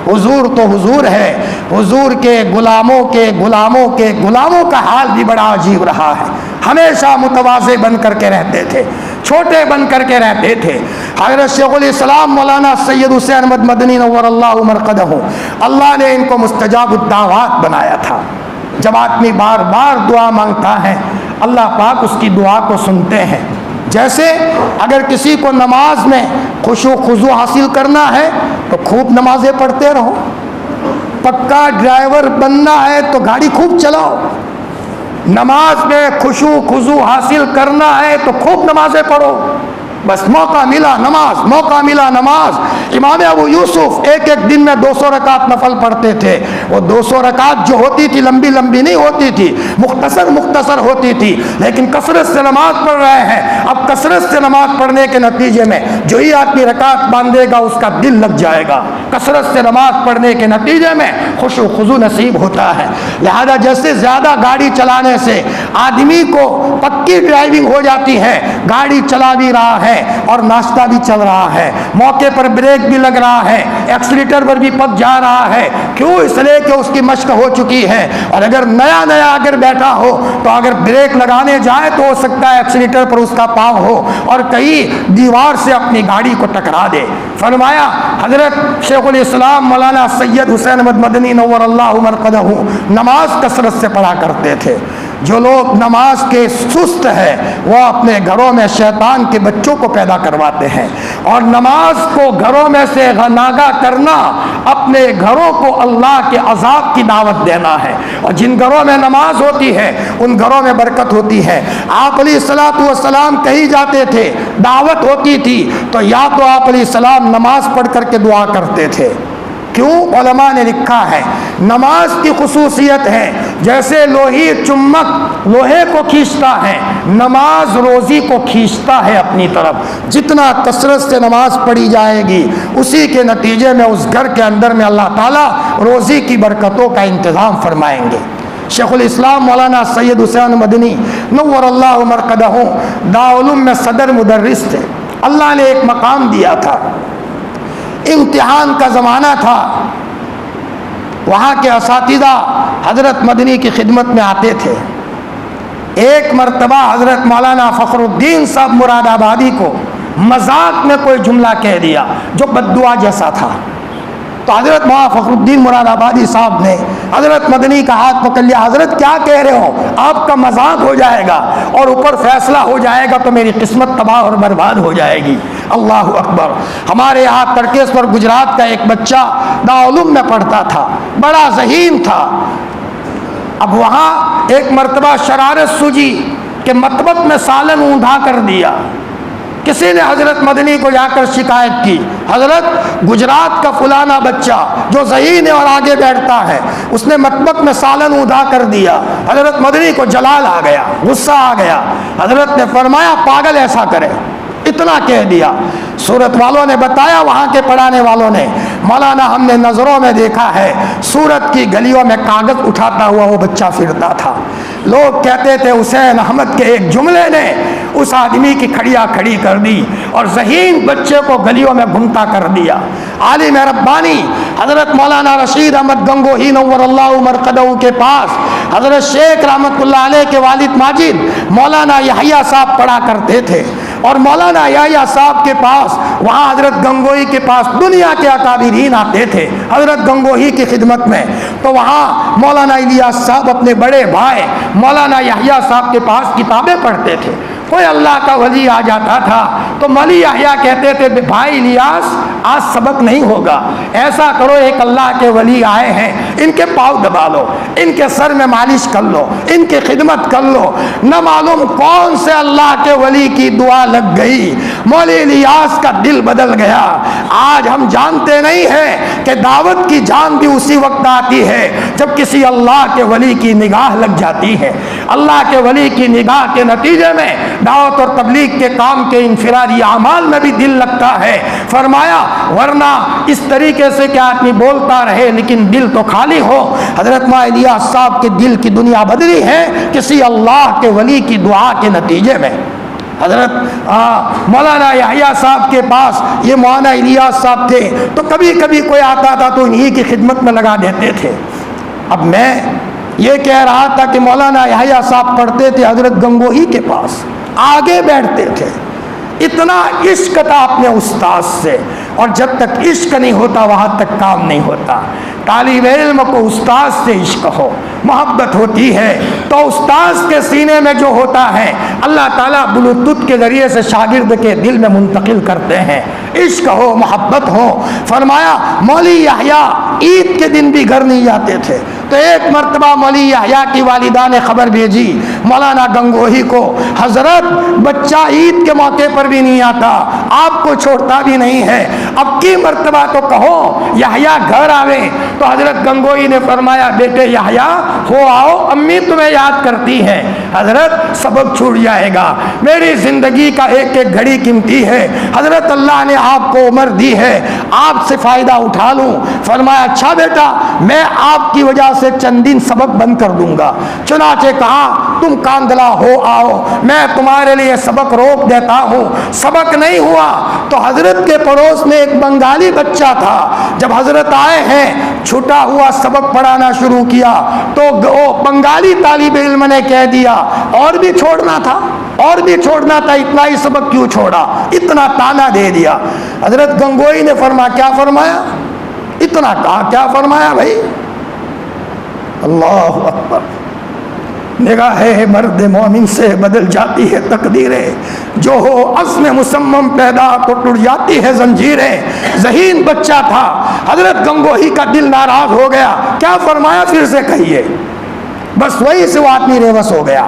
Speaker 1: حضور تو حضور ہے، حضور کے غلاموں کا حال بھی بڑا عجیب رہا ہے۔ ہمیشہ متواضع بن کر کے رہتے تھے، چھوٹے بن کر کے رہتے تھے۔ حضرت شیخ الاسلام مولانا سید حسین احمد مدنی نور اللہ مرقدہ، اللہ نے ان کو مستجاب الدعوات بنایا تھا۔ جب آدمی بار بار دعا مانگتا ہے اللہ پاک اس کی دعا کو سنتے ہیں۔ جیسے اگر کسی کو نماز میں خشوع و خضوع حاصل کرنا ہے تو خوب نمازیں پڑھتے رہو، پکا ڈرائیور بننا ہے تو گاڑی خوب چلاؤ، نماز میں خشوع و خضوع حاصل کرنا ہے تو خوب نمازیں پڑھو، بس موقع ملا نماز، موقع ملا نماز۔ امام ابو یوسف ایک ایک دن میں 200 رکعت نفل پڑھتے تھے، وہ 200 رکعت جو ہوتی تھی لمبی لمبی نہیں ہوتی تھی، مختصر مختصر ہوتی تھی، لیکن کثرت سے نماز پڑھ رہے ہیں۔ اب کثرت سے نماز پڑھنے کے نتیجے میں جو ہی آدمی رکعت باندھے گا اس کا دل لگ جائے گا، کثرت سے نماز پڑھنے کے نتیجے میں خشوع و خضوع نصیب ہوتا ہے۔ لہذا جیسے زیادہ گاڑی چلانے سے آدمی کو پکی ڈرائیونگ ہو جاتی ہے، گاڑی چلا بھی رہا ہے اور ناشتہ بھی چل رہا ہے، موقع پر بریک بھی لگ رہا ہے، ایکسیلیٹر پر بھی پک جا رہا ہے، کیوں؟ اس لیے کہ اس کی مشق ہو چکی ہے۔ اور اگر نیا نیا اگر بیٹھا ہو تو اگر بریک لگانے جائے تو ہو سکتا ہے ایکسیلیٹر پر اس کا پاؤں ہو اور کہیں دیوار سے اپنی گاڑی کو ٹکرا دے۔ فرمایا حضرت شیخ الاسلام مولانا سید حسین احمد مدنی نور اللہ مرقدہ نماز کثرت سے پڑھا کرتے تھے۔ جو لوگ نماز کے سست ہے وہ اپنے گھروں میں شیطان کے بچوں کو پیدا کرواتے ہیں، اور نماز کو گھروں میں سے ناگا کرنا اپنے گھروں کو اللہ کے عذاب کی دعوت دینا ہے۔ اور جن گھروں میں نماز ہوتی ہے ان گھروں میں برکت ہوتی ہے۔ آپ علیہ الصلوۃ والسلام کہیں جاتے تھے، دعوت ہوتی تھی تو یا تو آپ علیہ السلام نماز پڑھ کر کے دعا کرتے تھے۔ کیوں؟ علماء نے لکھا ہے نماز کی خصوصیت ہے جیسے لوہی چمک لوہے کو کھینچتا ہے، نماز روزی کو کھینچتا ہے اپنی طرف۔ جتنا کثرت سے نماز پڑھی جائے گی اسی کے نتیجے میں اس گھر کے اندر میں اللہ تعالیٰ روزی کی برکتوں کا انتظام فرمائیں گے۔ شیخ الاسلام مولانا سید حسین مدنی نور اللہ مرقدہ دارالعلوم میں صدر مدرس تھے۔ اللہ نے ایک مقام دیا تھا، امتحان کا زمانہ تھا، وہاں کے اساتذہ حضرت مدنی کی خدمت میں آتے تھے۔ ایک مرتبہ حضرت مولانا فخر الدین صاحب مراد آبادی کو مذاق میں کوئی جملہ کہہ دیا جو بد دعا جیسا تھا، تو حضرت مولانا فخر الدین مراد آبادی صاحب نے حضرت مدنی کا ہاتھ پکڑ لیا، حضرت کیا کہہ رہے ہو؟ آپ کا مذاق ہو جائے گا اور اوپر فیصلہ ہو جائے گا تو میری قسمت تباہ اور برباد ہو جائے گی۔ اللہ اکبر۔ ہمارے یہاں ترکیشور گجرات کا ایک بچہ دارالعلوم میں پڑھتا تھا، بڑا ذہین تھا۔ اب وہاں ایک مرتبہ شرارت سوجی کہ مطبخ میں سالن اونڈھا کر دیا۔ کسی نے حضرت مدنی کو جا کر شکایت کی، حضرت گجرات کا فلانا بچہ جو ذہین ہے اور آگے بیٹھتا ہے اس نے مطبخ میں سالن اونڈھا کر دیا۔ حضرت مدنی کو جلال آ گیا، غصہ آ گیا۔ حضرت نے فرمایا پاگل ایسا کرے، اتنا کہہ دیا۔ سورت والوں نے بتایا، وہاں کے پڑھانے والوں نے، مولانا ہم نے نظروں میں دیکھا ہے سورت کی گلیوں میں کاغذ اٹھاتا ہوا وہ بچہ پھرتا تھا۔ لوگ کہتے تھے حسین احمد کے ایک جملے نے اس آدمی کی کھڑیاں کھڑی کر دی اور ذہین بچے کو گلیوں میں گھومتا کر دیا۔ عالم ربانی حضرت مولانا رشید احمد گنگوہی نور اللہ مرقدہ کے پاس حضرت شیخ رحمت اللہ علیہ کے والد ماجد مولانا یحییٰ صاحب پڑھا کرتے تھے، اور مولانا یحییٰ صاحب کے پاس وہاں حضرت گنگوہی کے پاس دنیا کے اکابرین آتے تھے حضرت گنگوہی کی خدمت میں، تو وہاں مولانا الیاس صاحب اپنے بڑے بھائی مولانا یحییٰ صاحب کے پاس کتابیں پڑھتے تھے۔ کوئی اللہ کا ولی آ جاتا تھا تو مولی یحییٰ کہتے تھے بھائی الیاس آج سبق نہیں ہوگا، ایسا کرو ایک اللہ کے ولی آئے ہیں ان کے پاؤں دبا لو، ان کے سر میں مالش کر لو، ان کی خدمت کر لو۔ نہ معلوم کون سے اللہ کے ولی کی دعا لگ گئی، مولی الیاس کا دل بدل گیا۔ آج ہم جانتے نہیں ہیں کہ دعوت کی جان بھی اسی وقت آتی ہے جب کسی اللہ کے ولی کی نگاہ لگ جاتی ہے۔ اللہ کے ولی کی نگاہ کے نتیجے میں دعوت اور تبلیغ کے کام کے انفرادی اعمال میں بھی دل لگتا ہے۔ فرمایا ورنہ اس طریقے سے کہ آدمی بولتا رہے لیکن دل تو خالی ہو۔ حضرت مولانا الیاس صاحب کے دل کی دنیا بدلی ہے کسی اللہ کے ولی کی دعا کے نتیجے میں۔ حضرت مولانا یحییٰ صاحب کے پاس یہ مولانا الیاس صاحب تھے تو کبھی کبھی کوئی آتا تھا تو انہی کی خدمت میں لگا دیتے تھے۔ اب میں یہ کہہ رہا تھا کہ مولانا یحییٰ صاحب پڑھتے تھے حضرت گنگوہی کے پاس، آگے بیٹھتے تھے، اتنا عشق تھا اپنے استاد سے، اور جب تک عشق نہیں ہوتا وہاں تک کام نہیں ہوتا۔ طالب علم کو استاذ سے عشق ہو، محبت ہوتی ہے تو استاذ کے سینے میں جو ہوتا ہے اللہ تعالیٰ بلوتوتھ کے ذریعے سے شاگرد کے دل میں منتقل کرتے ہیں، عشق ہو، محبت ہو۔ فرمایا مولوی یحییٰ عید کے دن بھی گھر نہیں جاتے تھے، تو ایک مرتبہ مولوی یحییٰ کی والدہ نے خبر بھیجی مولانا گنگوہی کو، حضرت بچہ عید کے موقع پر بھی نہیں آتا، آپ کو چھوڑتا بھی نہیں ہے، اب کی مرتبہ تو کہو یحییٰ گھر آوے۔ تو حضرت گنگوہی نے فرمایا بیٹے یحییٰ ہو آؤ، امی تمہیں یاد کرتی ہے۔ حضرت سبق چھوٹ جائے گا، میری زندگی کا ایک ایک گھڑی قیمتی ہے، حضرت اللہ نے آپ کو عمر دی ہے، آپ سے فائدہ اٹھا لوں۔ فرمایا اچھا بیٹا میں آپ کی وجہ سے چند دن سبق بند کر دوں گا۔ چنانچہ کہا تم کاندلا ہو آؤ، میں تمہارے لیے سبق روک دیتا ہوں۔ سبق نہیں ہوا تو حضرت کے پڑوس میں ایک بنگالی بچہ تھا، جب حضرت آئے ہیں چھٹا ہوا سبق پڑھانا شروع کیا تو وہ بنگالی طالب علم نے کہہ دیا اور بھی چھوڑنا تھا، اور بھی چھوڑنا تھا، اتنا ہی سبق کیوں چھوڑا، اتنا تانا دے دیا۔ حضرت گنگوہی نے فرمایا کیا فرمایا، اتنا کہا کیا فرمایا بھائی؟ اللہ اکبر۔ نگاہ مرد مومن سے بدل جاتی ہے تقدیریں، جو ہو عزم مصمم پیدا تو ٹوٹ جاتی ہے زنجیریں۔ ذہین بچہ تھا، حضرت گنگوہی کا دل ناراض ہو گیا، کیا فرمایا پھر سے کہیے؟ بس وہی سے وہ آدمی ریوس ہو گیا۔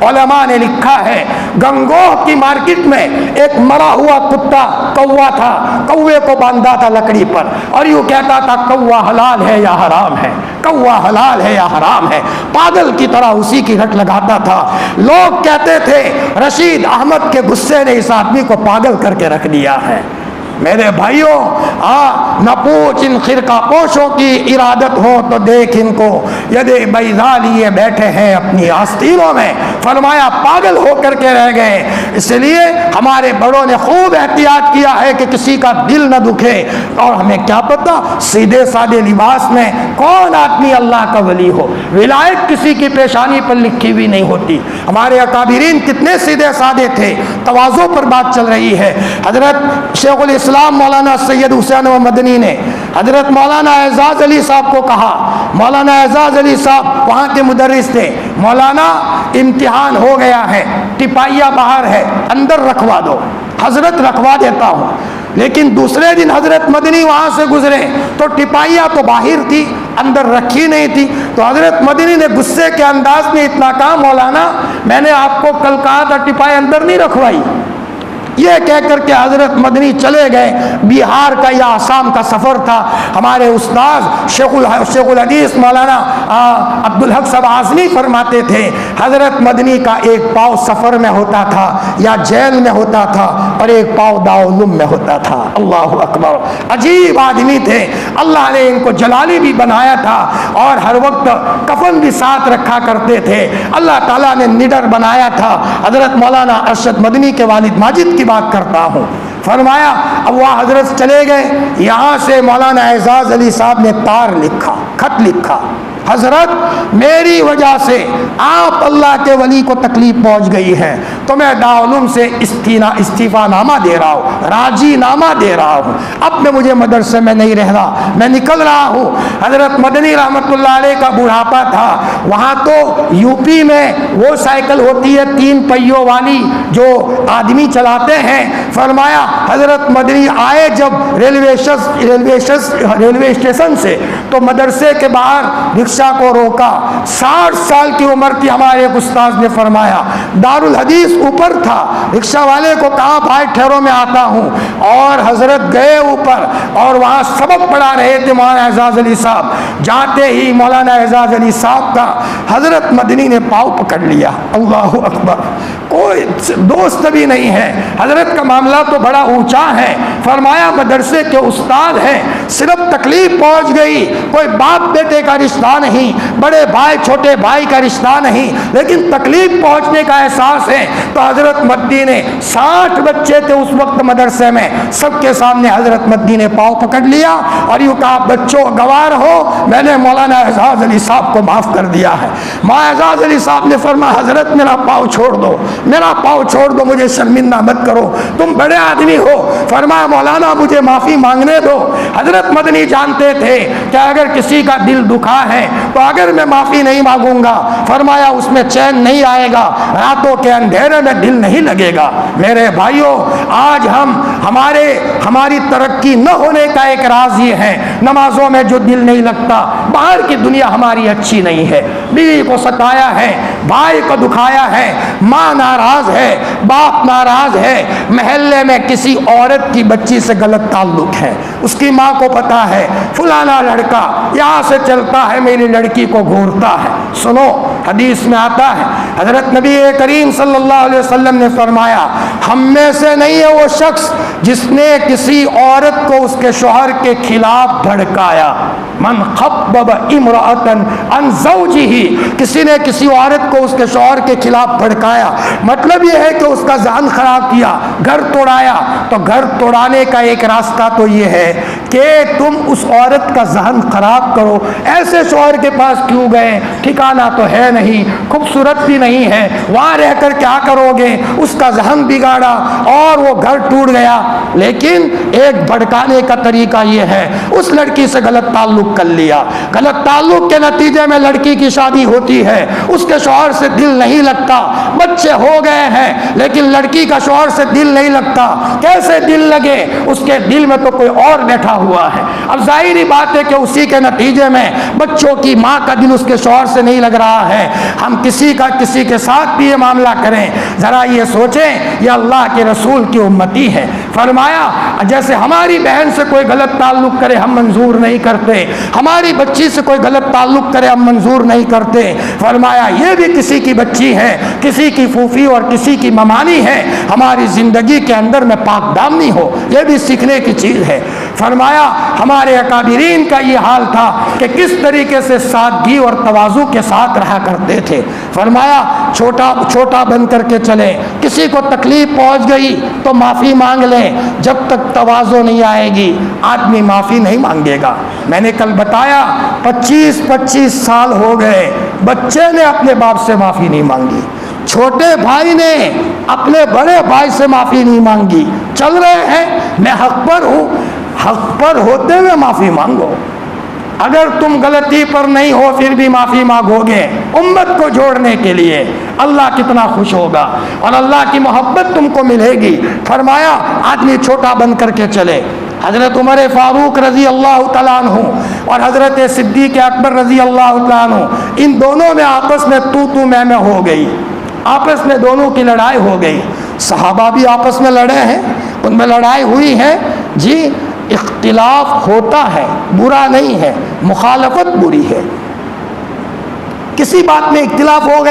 Speaker 1: علماء نے لکھا ہے گنگوہ کی مارکیٹ میں ایک مرا ہوا کتا کوا تھا، کوے کو باندھا تھا لکڑی پر اور یوں کہتا تھا کوا حلال ہے یا حرام ہے، کوا حلال ہے یا حرام ہے، پاگل کی طرح اسی کی رٹ لگاتا تھا۔ لوگ کہتے تھے رشید احمد کے غصے نے اس آدمی کو پاگل کر کے رکھ دیا ہے۔ میرے بھائیوں نہ پوچھ ان خرقہ پوشوں کی ارادت ہو تو دیکھ ان کو، یدے بیضا لیے بیٹھے ہیں اپنی آستینوں میں۔ فرمایا پاگل ہو کر کے رہ گئے، اس لیے ہمارے بڑوں نے خوب احتیاط کیا ہے کہ کسی کا دل نہ دکھے، اور ہمیں کیا پتا سیدھے سادے لباس میں کون آدمی اللہ کا ولی ہو، ولایت کسی کی پیشانی پر لکھی ہوئی نہیں ہوتی۔ ہمارے اکابرین کتنے سیدھے سادے تھے، تواضع پر بات چل رہی ہے۔ حضرت شیخ الاسلام مولانا سید حسین و مدنی نے حضرت مولانا اعزاز علی صاحب کو کہا، مولانا اعزاز علی صاحب وہاں کے مدرس تھے، مولانا امتحان ہو گیا ہے، ٹپائیاں باہر ہے، اندر رکھوا دو۔ حضرت رکھوا دیتا ہوں، لیکن دوسرے دن حضرت مدنی وہاں سے گزرے تو ٹپائیاں تو باہر تھی، اندر رکھی نہیں تھی۔ تو حضرت مدنی نے غصے کے انداز میں اتنا کہا مولانا میں نے آپ کو کل کہا تھا ٹپائی اندر نہیں رکھوائی۔ یہ کہہ کر کے حضرت مدنی چلے گئے۔ بہار کا یا آسام کا سفر تھا۔ ہمارے استاذ شیخ الحدیث مولانا عبدالحق صاحب اعظمی فرماتے تھے حضرت مدنی کا ایک پاؤں سفر میں ہوتا تھا یا جیل میں ہوتا تھا اور ایک پاؤں دارالعلوم میں ہوتا تھا۔ اللہ اکبر، عجیب آدمی تھے، اللہ نے ان کو جلالی بھی بنایا تھا اور ہر وقت کفن بھی ساتھ رکھا کرتے تھے۔ اللہ تعالیٰ نے نڈر بنایا تھا۔ حضرت مولانا ارشد مدنی کے والد ماجد کی بات کرتا ہوں۔ فرمایا اب وہ حضرت چلے گئے، یہاں سے مولانا اعزاز علی صاحب نے تار لکھا، خط لکھا، حضرت میری وجہ سے آپ اللہ کے ولی کو تکلیف پہنچ گئی ہے تو میں دارالعلوم سے استعفیٰ نامہ دے رہا ہوں، راضی نامہ دے رہا ہوں، اب میں مجھے مدرسے میں نہیں رہنا، میں نکل رہا ہوں۔ حضرت مدنی رحمت اللہ علیہ کا بڑھاپا تھا، وہاں تو یو پی میں وہ سائیکل ہوتی ہے 3 پہیوں والی جو آدمی چلاتے ہیں۔ فرمایا حضرت مدنی آئے جب ریلوے اسٹیشن سے تو مدرسے کے باہر رکشہ کو روکا، 60 سال کی عمر تھی۔ ہمارے ایک استاذ نے فرمایا دارالحدیث اوپر تھا، رکشہ والے کو کہا بھائی ٹھہرو میں آتا ہوں، اور حضرت گئے اوپر اور وہاں سبق پڑھا رہے تھے مولانا اعزاز علی صاحب۔ جاتے ہی مولانا اعزاز علی صاحب کا حضرت مدنی نے پاؤں پکڑ لیا۔ اللہ اکبر، کوئی دوست بھی نہیں ہے، حضرت کا معاملہ تو بڑا اونچا ہے۔ فرمایا مدرسے کے استاد ہیں، صرف تکلیف پہنچ گئی، کوئی باپ بیٹے کا رشتہ نہیں، بڑے بھائی چھوٹے بھائی کا رشتہ نہیں، لیکن تکلیف پہنچنے کا احساس ہے۔ تو حضرت مدنی نے 60 بچے تھے اس وقت مدرسے میں، سب کے سامنے حضرت مدنی نے پاؤں پکڑ لیا اور یوں کہا بچوں گوار ہو میں نے مولانا اعزاز علی صاحب کو معاف کر دیا ہے۔ مولانا اعزاز علی صاحب نے فرمایا حضرت میرا پاؤں چھوڑ دو، میرا پاؤں چھوڑ دو، مجھے شرمندہ مت کرو، تم بڑے آدمی ہو۔ فرمایا مولانا مجھے معافی مانگنے دو۔ حضرت مدنی جانتے تھے کہ اگر کسی کا دل دکھا ہے تو اگر میں معافی نہیں مانگوں گا، فرمایا اس میں چین نہیں آئے گا، راتوں کے اندھیرے میں دل نہیں لگے گا۔ میرے بھائیوں، آج ہماری ترقی نہ ہونے کا ایک راز یہ ہے، نمازوں میں جو دل نہیں لگتا، باہر کی دنیا ہماری اچھی نہیں ہے، بیوی کو ستایا ہے، بھائی کو دکھایا ہے، ماں ناراض ہے، باپ ناراض ہے، محلے میں کسی عورت کی بچی سے غلط تعلق ہے، اس کی ماں کو پتا ہے فلانا لڑکا یہاں سے چلتا ہے، میری لڑکی کو گھورتا ہے۔ سنو، حدیث میں آتا ہے، حضرت نبی کریم صلی اللہ علیہ وسلم نے فرمایا، ہم میں سے نہیں ہے وہ شخص جس نے کسی عورت کو اس کے شوہر کے خلاف بھڑکایا۔ من خبب امرأة عن زوجہ، کسی نے کسی عورت کو اس کے شوہر کے خلاف بھڑکایا، مطلب یہ ہے کہ اس کا ذہن خراب کیا، گھر توڑایا۔ تو گھر توڑانے کا ایک راستہ تو یہ ہے کہ تم اس عورت کا ذہن خراب کرو۔ ایسے شوہر کے پاس کیوں گئے؟ ٹھکانہ تو ہے نہیں، خوبصورت بھی نہیں ہے، وہاں رہ کر کیا کرو گے؟ اس کا ذہن بگاڑا اور وہ گھر ٹوٹ گیا۔ لیکن ایک بھڑکانے کا طریقہ یہ ہے، اس لڑکی سے غلط تعلق کر لیا، غلط تعلق کے نتیجے میں لڑکی کی شادی ہوتی ہے، اس کے شوہر سے دل نہیں لگتا، بچے ہو گئے ہیں لیکن لڑکی کا شوہر سے دل نہیں لگتا۔ کیسے دل لگے؟ اس کے دل میں تو کوئی اور بیٹھا ہوا ہے۔ اب ظاہری بات ہے کہ اسی کے نتیجے میں بچوں کی ماں کا دل اس کے شوہر سے نہیں لگ رہا ہے۔ ہم کسی کے ساتھ بھی یہ معاملہ کریں، ذرا یہ سوچیں، یہ اللہ کے رسول کی امتی ہے۔ فرمایا جیسے ہماری بہن سے کوئی غلط تعلق کرے ہم منظور نہیں کرتے، ہماری بچی سے کوئی غلط تعلق کرے ہم منظور نہیں کرتے، فرمایا یہ بھی کسی کی بچی ہے، کسی کی پھوپھی اور کسی کی ممانی ہے، ہماری زندگی کے اندر میں پاک دامنی ہو، یہ بھی سیکھنے کی چیز ہے۔ فرمایا ہمارے اکابرین کا یہ حال تھا کہ کس طریقے سے سادگی اور تواضع کے ساتھ رہا کرتے تھے۔ فرمایا چھوٹا بن کر کے چلیں، کسی کو تکلیف پہنچ گئی تو معافی مانگ لیں، جب تک تواضع نہیں آئے گی آدمی معافی نہیں مانگے گا۔ میں نے کل بتایا 25 سال ہو گئے، بچے نے اپنے باپ سے معافی نہیں مانگی، چھوٹے بھائی نے اپنے بڑے بھائی سے معافی نہیں مانگی۔ چل رہے ہیں، میں حق پر ہوں، حق پر ہوتے ہوئے معافی مانگو۔ اگر تم غلطی پر نہیں ہو پھر بھی معافی مانگو گے امت کو جوڑنے کے لیے، اللہ کتنا خوش ہوگا اور اللہ کی محبت تم کو ملے گی۔ فرمایا آدمی چھوٹا بن کر کے چلے۔ حضرت عمر فاروق رضی اللہ تعالیٰ عنہ اور حضرت صدیق اکبر رضی اللہ تعالیٰ عنہ، ان دونوں میں آپس میں تو میں ہو گئی، آپس میں دونوں کی لڑائی ہو گئی۔ صحابہ بھی آپس میں لڑے ہیں، ان میں لڑائی ہوئی ہے جی۔ اختلاف ہوتا ہے، برا نہیں ہے، مخالفت بری ہے۔ کسی بات میں اختلاف ہو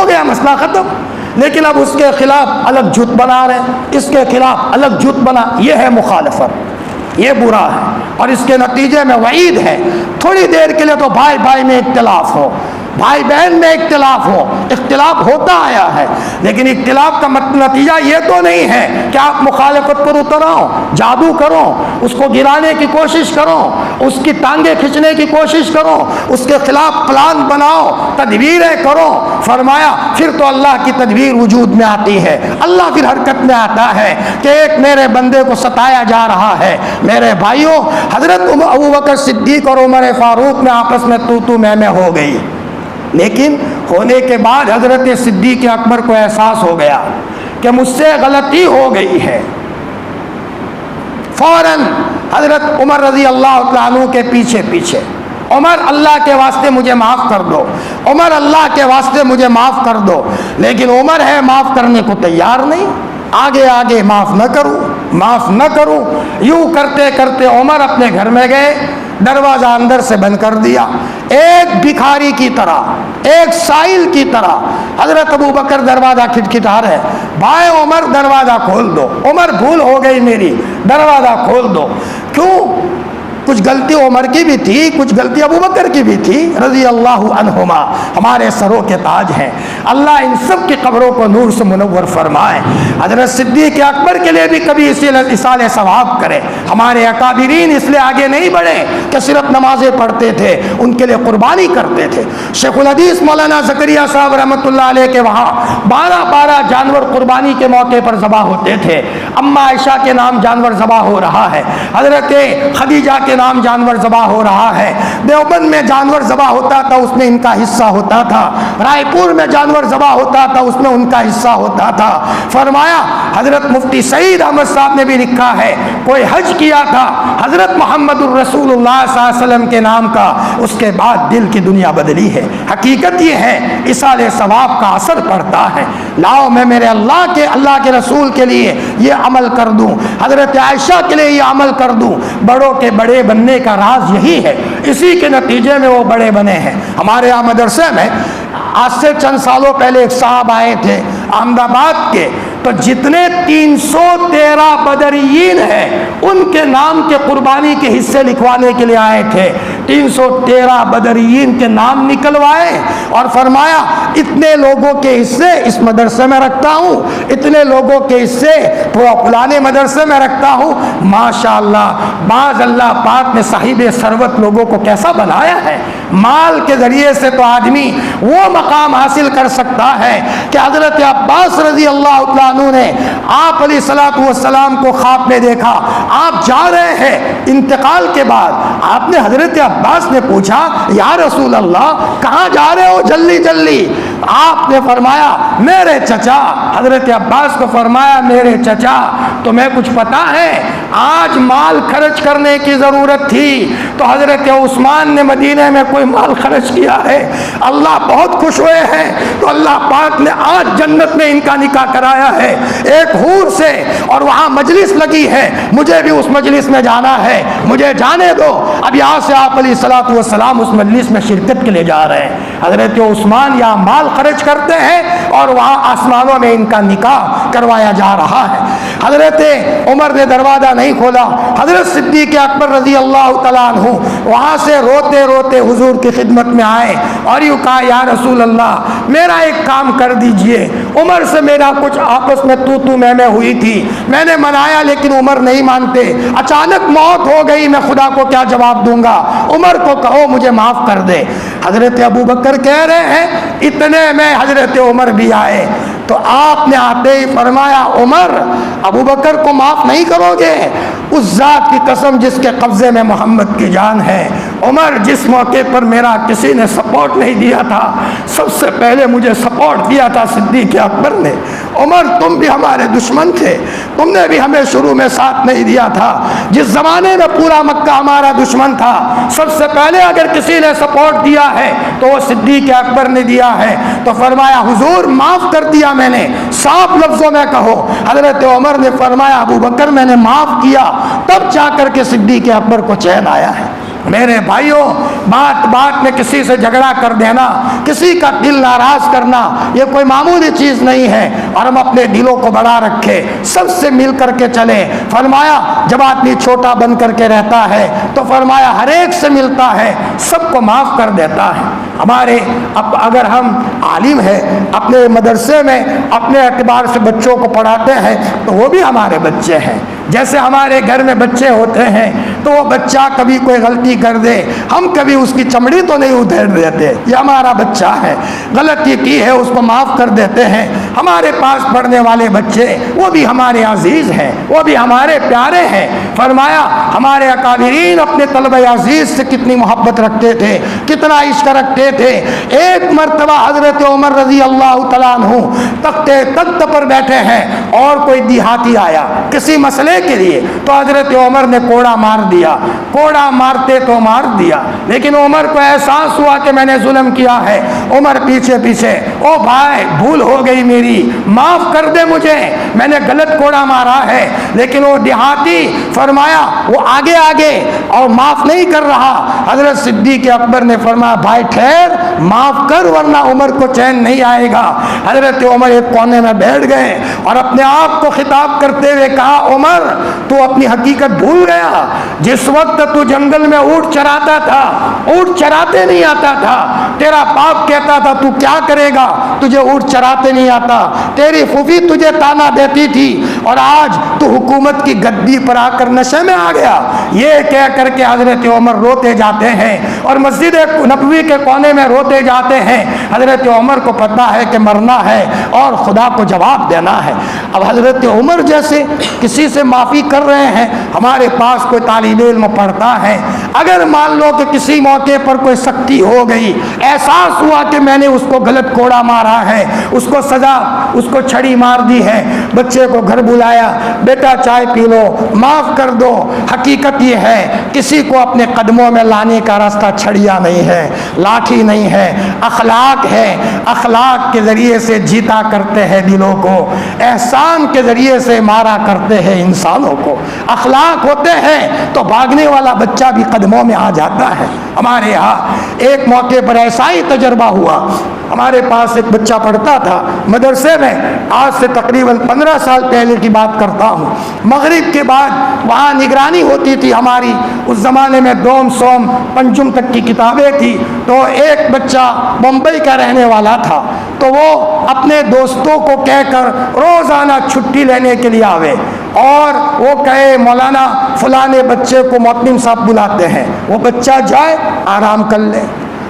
Speaker 1: گیا مسئلہ ختم، لیکن اب اس کے خلاف الگ جھوٹ بنا رہے، اس کے خلاف الگ جھوٹ بنا، یہ ہے مخالفت، یہ برا ہے اور اس کے نتیجے میں وعید ہے۔ تھوڑی دیر کے لیے تو بھائی میں اختلاف ہو، بھائی بہن میں اختلاف ہو، اختلاف ہوتا آیا ہے، لیکن اختلاف کا نتیجہ یہ تو نہیں ہے کہ آپ مخالفت پر اتر آؤ، جادو کرو، اس کو گرانے کی کوشش کرو، اس کی ٹانگیں کھینچنے کی کوشش کرو، اس کے خلاف پلان بناؤ، تدبیریں کرو۔ فرمایا پھر تو اللہ کی تدبیر وجود میں آتی ہے، اللہ پھر حرکت میں آتا ہے کہ ایک میرے بندے کو ستایا جا رہا ہے۔ میرے بھائیوں، حضرت ابوبکر صدیق اور عمر فاروق میں آپس میں تو میں ہو گئی، لیکن ہونے کے بعد حضرت صدیق اکبر کو احساس ہو گیا کہ مجھ سے غلطی ہو گئی ہے۔ فوراً حضرت عمر رضی اللہ تعالیٰ عنہ کے پیچھے عمر اللہ کے واسطے مجھے معاف کر دو، عمر اللہ کے واسطے مجھے معاف کر دو، لیکن عمر ہے معاف کرنے کو تیار نہیں، آگے معاف نہ کروں۔ یوں کرتے کرتے عمر اپنے گھر میں گئے، دروازہ اندر سے بند کر دیا، ایک بھکاری کی طرح، ایک سائل کی طرح۔ حضرت ابوبکر دروازہ کھٹکھٹا رہے، بھائی عمر دروازہ کھول دو، عمر بھول ہو گئی میری، دروازہ کھول دو۔ کیوں کچھ غلطی عمر کی بھی تھی، کچھ غلطی ابو بکر کی بھی تھی رضی اللہ عنہما، ہمارے سروں کے تاج ہیں، اللہ ان سب کی قبروں کو نور سے منور فرمائے۔ حضرت صدیق اکبر کے لیے بھی کبھی اصال ثواب کرے۔ ہمارے اکابرین اس لیے آگے نہیں بڑھے کہ صرف نمازیں پڑھتے تھے، ان کے لیے قربانی کرتے تھے۔ شیخ الحدیث مولانا زکریا صاحب رحمۃ اللہ علیہ کے وہاں 12 جانور قربانی کے موقع پر ذبح ہوتے تھے۔ اما عائشہ کے نام جانور ذبح ہو رہا ہے، حضرت خدیجہ کے نام جانور ذبح ہو رہا ہے، دیوبند میں جانور ذبح ہوتا تھا، اس میں ان کا حصہ ہوتا تھا، رائے پور میں جانور ذبح ہوتا تھا، اس میں ان کا حصہ ہوتا تھا۔ فرمایا حضرت مفتی سعید احمد صاحب نے بھی لکھا ہے، کوئی حج کیا تھا حضرت محمد الرسول اللہ صلی اللہ علیہ وسلم کے نام کا، اس کے بعد دل کی دنیا بدلی ہے۔ حقیقت یہ ہے اصال ثواب کا اثر پڑتا ہے۔ لاؤ میں میرے اللہ کے رسول کے لیے یہ عمل کر دوں، حضرت عائشہ کے لیے یہ عمل کر دوں۔ بڑوں کے بڑے بننے کا راز یہی ہے، اسی کے نتیجے میں وہ بڑے بنے ہیں۔ ہمارے یہاں مدرسے میں آج سے چند سالوں پہلے ایک صاحب آئے تھے احمد آباد کے، تو جتنے 313 بدریین ہیں ان کے نام کے قربانی کے حصے لکھوانے کے لیے آئے تھے۔ 313 بدریین کے نام نکلوائے اور فرمایا اتنے لوگوں کے حصے اس مدرسے میں رکھتا ہوں، اتنے لوگوں کے حصے فلانے مدرسے میں رکھتا ہوں۔ ماشاءاللہ، بعض اللہ پاک نے صاحب ثروت لوگوں کو کیسا بنایا ہے۔ مال کے ذریعے سے تو آدمی وہ مقام حاصل کر سکتا ہے کہ حضرت عباس رضی اللہ تعالیٰ عنہ نے آپ علیہ الصلوۃ والسلام کو خواب میں دیکھا، آپ جا رہے ہیں انتقال کے بعد، آپ نے حضرت عباس نے پوچھا یا رسول اللہ کہاں جا رہے ہو جلدی جلدی؟ آپ نے فرمایا میرے چچا، حضرت عباس کو فرمایا میرے چچا تمہیں کچھ پتا ہے آج مال خرچ کرنے کی ضرورت تھی تو حضرت عثمان نے مدینے میں کوئی مال خرچ کیا ہے، اللہ بہت خوش ہوئے ہیں، تو اللہ پاک نے آج جنت میں ان کا نکاح کرایا ہے ایک حور سے، اور وہاں مجلس لگی ہے، مجھے بھی اس مجلس میں جانا ہے، مجھے جانے دو۔ اب یہاں سے آپ علیہ الصلوۃ والسلام اس مجلس میں شرکت کے لیے جا رہے ہیں۔ حضرت عثمان یہاں مال خرچ کرتے ہیں اور وہاں آسمانوں میں ان کا نکاح کروایا جا رہا ہے۔ حضرت عمر نے دروازہ نہیں کھولا، حضرت صدیق اکبر رضی اللہ تعالیٰ عنہ وہاں سے روتے روتے حضور کی خدمت میں آئے اور یوں کہا یا رسول اللہ میرا ایک کام کر دیجئے، عمر سے میرا کچھ آپس میں تو میں ہوئی تھی، میں نے منایا لیکن عمر نہیں مانتے، اچانک موت ہو گئی، میں خدا کو کیا جواب دوں گا، عمر کو کہو مجھے معاف کر دے۔ حضرت ابو بکر کہہ رہے ہیں اتنے میں حضرت عمر بھی آئے، تو آپ نے آتے ہی فرمایا عمر ابو بکر کو معاف نہیں کرو گے؟ اس ذات کی قسم جس کے قبضے میں محمد کی جان ہے، عمر جس موقع پر میرا کسی نے سپورٹ نہیں دیا تھا، سب سے پہلے مجھے سپورٹ دیا تھا صدیق اکبر نے۔ عمر تم بھی ہمارے دشمن تھے، تم نے بھی ہمیں شروع میں ساتھ نہیں دیا تھا، جس زمانے میں پورا مکہ ہمارا دشمن تھا، سب سے پہلے اگر کسی نے سپورٹ دیا ہے تو وہ صدیق اکبر نے دیا ہے۔ تو فرمایا حضور معاف کر دیا میں نے، صاف لفظوں میں کہو۔ حضرت عمر نے فرمایا ابو بکر میں نے معاف کیا، تب جا کر کے صدیق اکبر کو چین آیا ہے۔ میرے بھائیوں، بات بات میں کسی سے جھگڑا کر دینا، کسی کا دل ناراض کرنا یہ کوئی معمولی چیز نہیں ہے، اور ہم اپنے دلوں کو بڑا رکھے، سب سے مل کر کے چلے۔ فرمایا جب آدمی چھوٹا بن کر کے رہتا ہے تو فرمایا ہر ایک سے ملتا ہے، سب کو معاف کر دیتا ہے۔ ہمارے اگر ہم عالم ہیں اپنے مدرسے میں اپنے اعتبار سے بچوں کو پڑھاتے ہیں تو وہ بھی ہمارے بچے ہیں، جیسے ہمارے گھر میں بچے ہوتے ہیں تو وہ بچہ کبھی کوئی غلطی کر دے، ہم کبھی اس کی چمڑی تو نہیں ادھیڑ دیتے، یہ ہمارا بچہ ہے، غلطی کی ہے اس کو معاف کر دیتے ہیں۔ ہمارے پاس پڑھنے والے بچے وہ بھی ہمارے عزیز ہیں، وہ بھی ہمارے پیارے ہیں۔ فرمایا ہمارے اکابرین اپنے طلبہ عزیز سے کتنی محبت رکھتے تھے، کتنا عشق رکھتے تھے۔ ایک مرتبہ حضرت عمر رضی اللہ تعالیٰ عنہ تخت پر بیٹھے ہیں اور کوئی دیہاتی آیا کسی مسئلے کے لیے، تو حضرت عمر نے کوڑا مار دیا، کوڑا مارتے تو مار دیا، لیکن عمر کو احساس ہوا کہ میں نے ظلم کیا ہے۔ عمر پیچھے پیچھے او بھائی بھول ہو گئی میری، معاف کر دے مجھے، میں نے غلط کوڑا مارا ہے۔ لیکن وہ دیہاتی فرمایا فرمایا وہ آگے آگے اور معاف نہیں کر رہا. حضرت صدیق اکبر نے فرمایا بھائی ٹھہر, معاف کر ورنہ عمر کو چین نہیں آئے گا. حضرت عمر ایک کونے میں بیٹھ گئے اور اپنے آپ کو خطاب کرتے ہوئے کہا عمر تو اپنی حقیقت بھول گیا. جس وقت تو جنگل میں اونٹ چراتا تھا, اونٹ چراتے نہیں آتا تھا, تیرا باپ کہتا تھا تو کیا کرے گا, تجھے اونٹ چراتے نہیں آتا, تیری پھوپھی تجھے تانا دیتی تھی, اور آج تو حکومت کی گدی پر آ کر نشے میں آ گیا. یہ کہہ کر کے حضرت عمر روتے جاتے ہیں اور مسجد نبوی کے کونے میں روتے جاتے ہیں. حضرت عمر کو پتہ ہے کہ مرنا ہے اور خدا کو جواب دینا ہے. اب حضرت عمر جیسے کسی سے معافی کر رہے ہیں, ہمارے پاس کوئی طالب علم پڑھتا ہے, اگر مان لو کہ کسی موقع پر کوئی سختی ہو گئی, احساس ہوا کہ میں نے اس کو غلط کوڑا مارا ہے, اس کو سزا, اس کو چھڑی مار دی ہے, بچے کو گھر بلایا, بیٹا چائے پی لو, معاف کر دو. حقیقت یہ ہے کسی کو اپنے قدموں میں لانے کا راستہ چھڑیا نہیں ہے, لاٹھی نہیں ہے, اخلاق ہے. اخلاق کے ذریعے سے جیتا کرتے ہیں دلوں کو, احسان کے ذریعے سے مارا کرتے ہیں انسانوں کو. اخلاق ہوتے ہیں تو بھاگنے والا بچہ بھی قدموں میں آ جاتا ہے. ہمارے یہاں ایک موقع پر ایسا ہی تجربہ ہوا. ہمارے پاس ایک بچہ پڑھتا تھا مدرسے میں, آج سے تقریباً 15 سال پہلے کی بات کرتا ہوں. مغرب کے بعد وہاں نگرانی ہوتی تھی ہماری, اس زمانے میں دوم سوم پنجم تک کی کتابیں تھی. تو ایک بچہ بمبئی کا رہنے والا تھا, تو وہ اپنے دوستوں کو کہہ کر روزانہ چھٹی لینے کے لیے آوے, اور وہ کہے مولانا فلانے بچے کو معتم صاحب بلاتے ہیں, وہ بچہ جائے آرام کر لے.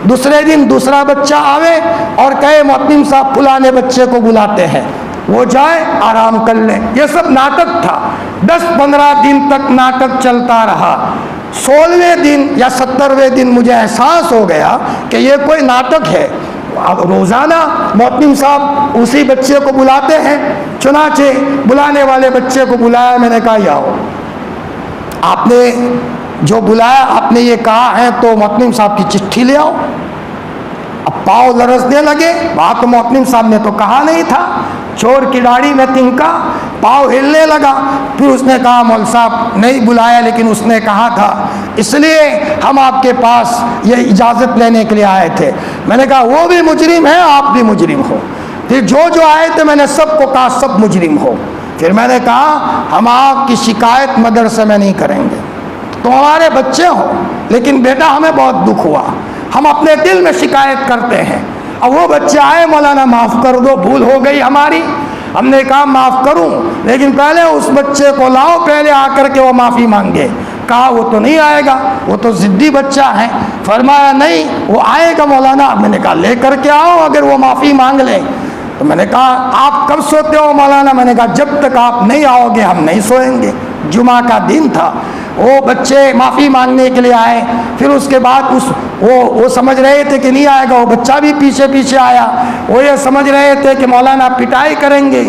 Speaker 1: دوسرے دن دوسرا بچہ آوے اور کہے معتم صاحب فلانے بچے کو بلاتے ہیں, وہ جائے آرام کر لے. یہ سب ناٹک تھا. 10-15 دن تک ناٹک چلتا رہا. 16ویں دن یا 17ویں دن مجھے احساس ہو گیا کہ یہ کوئی ناٹک ہے. اب روزانہ معتم صاحب اسی بچے کو بلاتے ہیں. چنانچہ بلانے والے بچے کو بلایا, میں نے کہا یہ آؤ, آپ نے جو بلایا آپ نے یہ کہا ہے تو معتم صاحب کی چٹھی لے آؤ. اب پاؤں لرزنے لگے, وہاں تو معتم صاحب نے تو کہا نہیں تھا. چور کی داڑھی میں تنکا, پاؤں ہلنے لگا. پھر اس نے کہا مول صاحب نہیں بلایا لیکن اس نے کہا تھا, اس لیے ہم آپ کے پاس یہ اجازت لینے کے لیے آئے تھے. میں نے کہا وہ بھی مجرم ہے, آپ بھی مجرم ہو. پھر جو آئے تھے میں نے سب کو کہا سب مجرم ہو. پھر میں نے کہا ہم آپ کی شکایت مدرسے میں نہیں کریں گے, تو ہمارے بچے ہو, لیکن بیٹا ہمیں بہت دکھ ہوا, ہم اپنے دل میں شکایت کرتے ہیں. اب وہ بچے آئے, مولانا معاف کر دو, بھول ہو گئی ہماری. ہم نے کہا معاف کروں, لیکن پہلے اس بچے کو لاؤ, پہلے آ کر کے وہ معافی مانگے. کہا وہ تو نہیں آئے گا, وہ تو ضدی بچہ ہے. فرمایا نہیں وہ آئے گا مولانا. میں نے کہا لے کر کے آؤ اگر وہ معافی مانگ لیں. تو میں نے کہا آپ کب سوتے ہو مولانا؟ میں نے کہا جب تک آپ نہیں آؤ گے ہم نہیں سوئیں گے. جمعہ کا دن تھا. وہ بچے معافی مانگنے کے لیے آئے. پھر اس کے بعد وہ سمجھ رہے تھے کہ نہیں آئے گا, وہ بچہ بھی پیچھے پیچھے آیا. وہ یہ سمجھ رہے تھے کہ مولانا پٹائی کریں گے.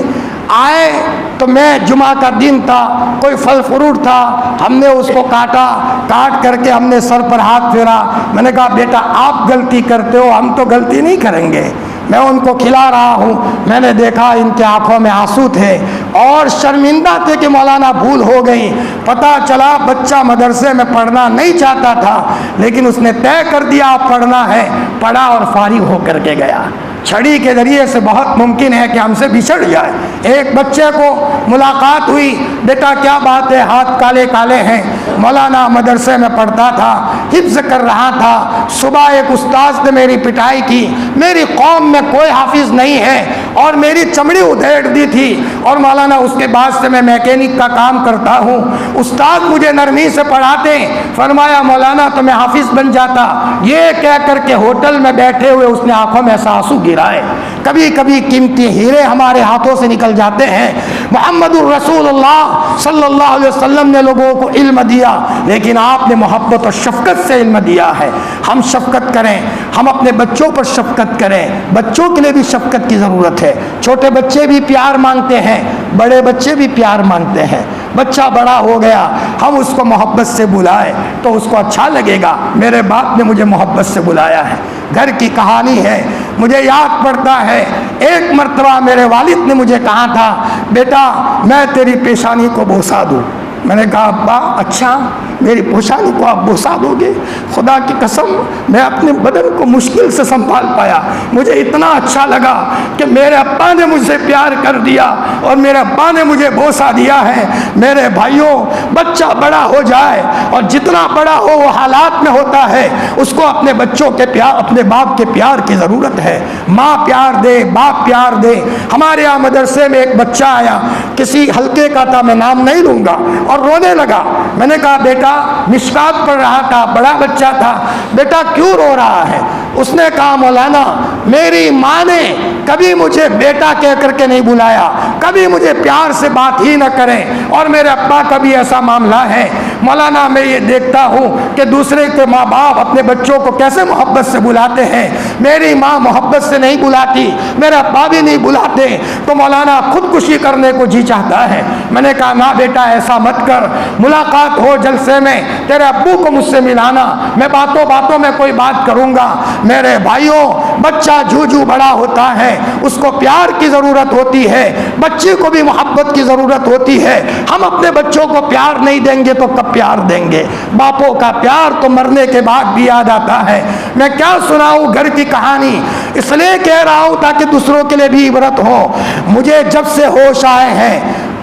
Speaker 1: آئے تو میں, جمعہ کا دن تھا, کوئی پھل فروٹ تھا, ہم نے اس کو کاٹا. کاٹ کر کے ہم نے سر پر ہاتھ پھیرا. میں نے کہا بیٹا آپ غلطی کرتے ہو, ہم تو غلطی نہیں کریں گے. میں ان کو کھلا رہا ہوں. میں نے دیکھا ان کے آنکھوں میں آنسو تھے اور شرمندہ تھے کہ مولانا بھول ہو گئی. پتہ چلا بچہ مدرسے میں پڑھنا نہیں چاہتا تھا, لیکن اس نے طے کر دیا پڑھنا ہے, پڑھا اور فارغ ہو کر کے گیا. چھڑی کے ذریعے سے بہت ممکن ہے کہ ہم سے بچھڑ جائے. ایک بچے کو ملاقات ہوئی, بیٹا کیا بات ہے, ہاتھ کالے کالے ہیں. مولانا مدرسے میں پڑھتا تھا, حفظ کر رہا تھا. صبح ایک استاذ نے میری پٹائی کی. میری قوم میں کوئی حافظ نہیں ہے اور میری چمڑی ادھیڑ دی تھی, اور مولانا اس کے بعد سے میں میکینک کا کام کرتا ہوں. استاد مجھے نرمی سے پڑھاتے. فرمایا مولانا تو میں حافظ بن جاتا. یہ کہہ کر کے ہوٹل میں بیٹھے ہوئے اس نے آنکھوں میں آنسو گرائے. کبھی کبھی قیمتی ہیرے ہمارے ہاتھوں سے نکل جاتے ہیں. محمد الرسول اللہ صلی اللہ علیہ وسلم نے لوگوں کو علم دیا, لیکن آپ نے محبت اور شفقت سے علم دیا ہے. ہم شفقت کریں, ہم اپنے بچوں پر شفقت کریں. بچوں کے لیے بھی شفقت کی ضرورت ہے. چھوٹے بچے بھی پیار مانگتے ہیں, بڑے بچے بھی پیار مانگتے ہیں. بچہ بڑا ہو گیا, ہم اس کو محبت سے بلائے تو اس کو اچھا لگے گا. میرے باپ نے مجھے محبت سے بلایا ہے. گھر کی کہانی ہے, مجھے یاد پڑتا ہے ایک مرتبہ میرے والد نے مجھے کہا تھا بیٹا میں تیری پیشانی کو بوسا دوں. میں نے کہا ابا اچھا میری پوشانی کو آپ بوسا دو گے؟ خدا کی قسم میں اپنے بدن کو مشکل سے سنبھال پایا، مجھے اتنا اچھا لگا کہ میرے ابا نے مجھ سے پیار کر دیا اور میرے ابا نے مجھے بوسا دیا ہے۔ میرے بھائیوں، بچہ بڑا ہو جائے اور جتنا بڑا ہو وہ حالات میں ہوتا ہے، اس کو اپنے بچوں کے پیار، اپنے باپ کے پیار کی ضرورت ہے۔ ماں پیار دے، باپ پیار دے۔ ہمارے یہاں مدرسے میں ایک بچہ آیا، کسی حلقے کا تھا، میں نام نہیں لوں گا، اور رونے لگا۔ میں نے کہا بیٹا، مشکات پڑھ رہا تھا، بڑا بچہ تھا، بیٹا کیوں رو رہا ہے؟ اس نے کہا مولانا میری ماں نے کبھی مجھے بیٹا کہہ کر کے نہیں بلایا، کبھی مجھے پیار سے بات ہی نہ کریں، اور میرے ابا کا بھی ایسا معاملہ ہے۔ مولانا میں یہ دیکھتا ہوں کہ دوسرے کے ماں باپ اپنے بچوں کو کیسے محبت سے بلاتے ہیں، میری ماں محبت سے نہیں بلاتی، میرے ابا بھی نہیں بلاتے، تو مولانا خودکشی کرنے کو جی چاہتا ہے۔ میں نے کہا نہ بیٹا ایسا مت کر، ملاقات ہو جلسے میں، تیرے ابو کو مجھ سے ملانا، میں باتوں باتوں میں کوئی بات کروں گا۔ میرے بھائیوں، بچہ جو بڑا ہوتا ہے اس کو پیار کی ضرورت ہوتی ہے، بچے کو بھی محبت کی ضرورت ہوتی ہے۔ ہم اپنے بچوں کو پیار نہیں دیں گے تو کب پیار دیں گے؟ باپوں کا پیار تو مرنے کے بعد بھی یاد آتا ہے۔ میں کیا سناؤں گھر کی کہانی، اس لیے کہہ رہا ہوں تاکہ دوسروں کے لیے بھی عبرت ہو۔ مجھے جب سے ہوش آئے ہیں،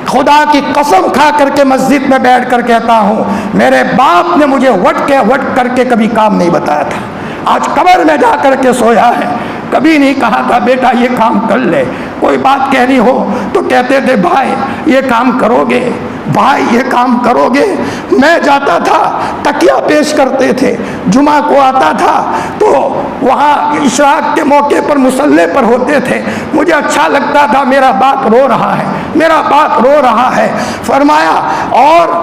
Speaker 1: خدا کی قسم کھا کر کے مسجد میں بیٹھ کر کہتا ہوں، میرے باپ نے مجھے وٹ کر کے کبھی کام نہیں بتایا تھا۔ آج قبر میں جا کر کے سویا ہے، کبھی نہیں کہا تھا بیٹا یہ کام کر لے۔ کوئی بات کہنی ہو تو کہتے تھے بھائی یہ کام کرو گے، بھائی یہ کام کرو گے۔ میں جاتا تھا، تکیہ پیش کرتے تھے، جمعہ کو آتا تھا تو وہاں اشراق کے موقع پر مصلی پر ہوتے تھے، مجھے اچھا لگتا تھا، میرا باپ رو رہا ہے، میرا باپ رو رہا ہے۔ فرمایا اور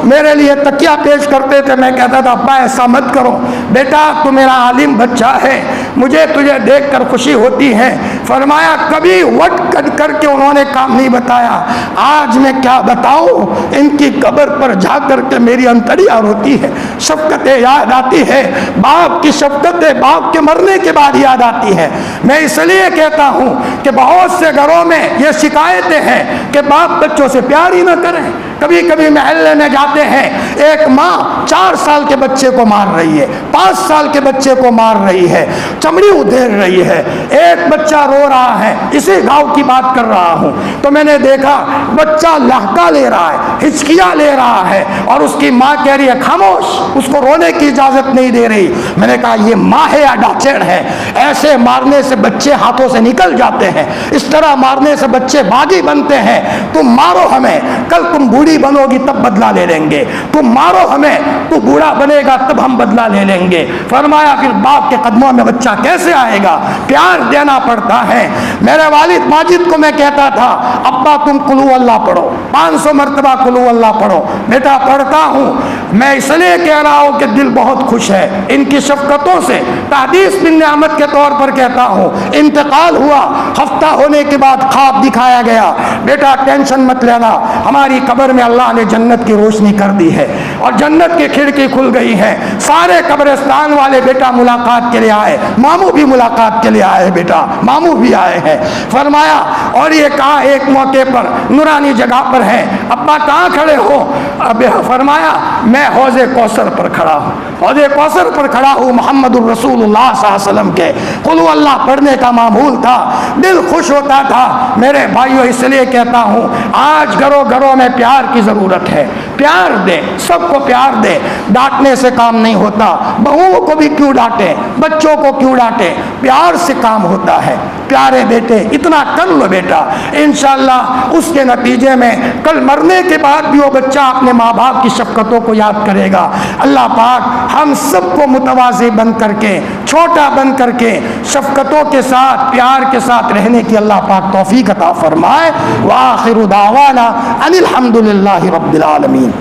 Speaker 1: میرے لیے تکیہ پیش کرتے تھے، میں کہتا تھا ابا ایسا مت کرو، بیٹا تو میرا عالم بچہ ہے، مجھے تجھے دیکھ کر خوشی ہوتی ہے۔ فرمایا کبھی وٹ کر کے انہوں نے کام نہیں بتایا۔ آج میں کیا بتاؤں، ان کی قبر پر جا کر کے میری انتڑیاں روتی ہے، شفقتیں یاد آتی ہے، باپ کی شفقتیں باپ کے مرنے کے بعد یاد آتی ہے۔ میں اس لیے کہتا ہوں کہ بہت سے گھروں میں یہ شکایتیں ہیں کہ باپ بچوں سے پیار ہی نہ کریں۔ کبھی کبھی محلے میں جاتے ہیں، ایک ماں 4 سال کے بچے کو مار رہی ہے، 5 سال کے بچے کو مار رہی ہے، چمڑی ادھیڑ رہی ہے، ایک بچہ رو رہا ہے، اسی گاؤں کی بات کر رہا ہوں، تو میں نے دیکھا بچہ لہکا لے رہا ہے، ہچکیاں لے رہا ہے، اور اس کی ماں کہہ رہی ہے خاموش، اس کو رونے کی اجازت نہیں دے رہی۔ میں نے کہا یہ ماں ہے یا ڈاچڑ ہے؟ ایسے مارنے سے بچے ہاتھوں سے نکل جاتے ہیں، اس طرح مارنے سے بچے باغی بنتے ہیں۔ تم مارو ہمیں، کل تم بوڑھی بنو گی تب بدلہ لے لیں گے، تم مارو ہمیں، تو بوڑھا بنے گا تب ہم بدلہ لے لیں گے۔ فرمایا پھر باپ کے قدموں میں بچہ کیسے آئے گا؟ پیار دینا پڑتا ہے۔ میرے والد ماجد کو میں کہتا تھا ابا تم قل ہو اللہ پڑھو، 500 مرتبہ قل ہو اللہ پڑھو۔ بیٹا پڑھتا ہوں، میں اس لیے کہہ رہا ہوں کہ دل بہت خوش ہے ان کی شفقتوں سے۔ تحدیث بن نعمت کے طور پر کہتا ہوں، انتقال ہوا، ہفتہ ہونے کے بعد خواب دکھایا گیا، بیٹا ٹینشن مت لینا، ہماری قبر میں اللہ نے جنت کی روشنی کر دی ہے اور جنت کی کھڑکی کھل گئی ہے۔ سارے قبرستان والے بیٹا ملاقات کے لیے آئے، ماموں بھی ملاقات کے لیے آئے، بیٹا ماموں بھی آئے ہیں۔ فرمایا اور یہ کہا ایک موقع پر نورانی جگہ پر ہے، ابا کہاں کھڑے ہو؟ اب فرمایا میں حوض کوثر پر کھڑا ہوں، حوض کوثر پر کھڑا ہوں، محمد الرسول اللہ صلی اللہ علیہ وسلم کے قل ہو اللہ پڑھنے کا معمول تھا، دل خوش ہوتا تھا۔ میرے بھائیوں اس لیے کہتا ہوں آج گھروں میں پیار کی ضرورت ہے، پیار دیں، سب کو پیار دیں، ڈانٹنے سے کام نہیں ہوتا، بہوؤں کو بھی کیوں ڈانٹیں، بچوں کو کیوں ڈانٹیں، پیار سے کام ہوتا ہے۔ پیارے بیٹے اتنا کر لو بیٹا، انشاءاللہ اس کے نتیجے میں کل مرنے کے بعد بھی وہ بچہ اپنے ماں باپ کی شفقتوں کو یاد کرے گا۔ اللہ پاک ہم سب کو متواضع بن کر کے، چھوٹا بن کر کے، شفقتوں کے ساتھ پیار کے ساتھ رہنے کی اللہ پاک توفیق عطا فرمائے۔ وآخر دعوانا ان الحمد للہ رب العالمین۔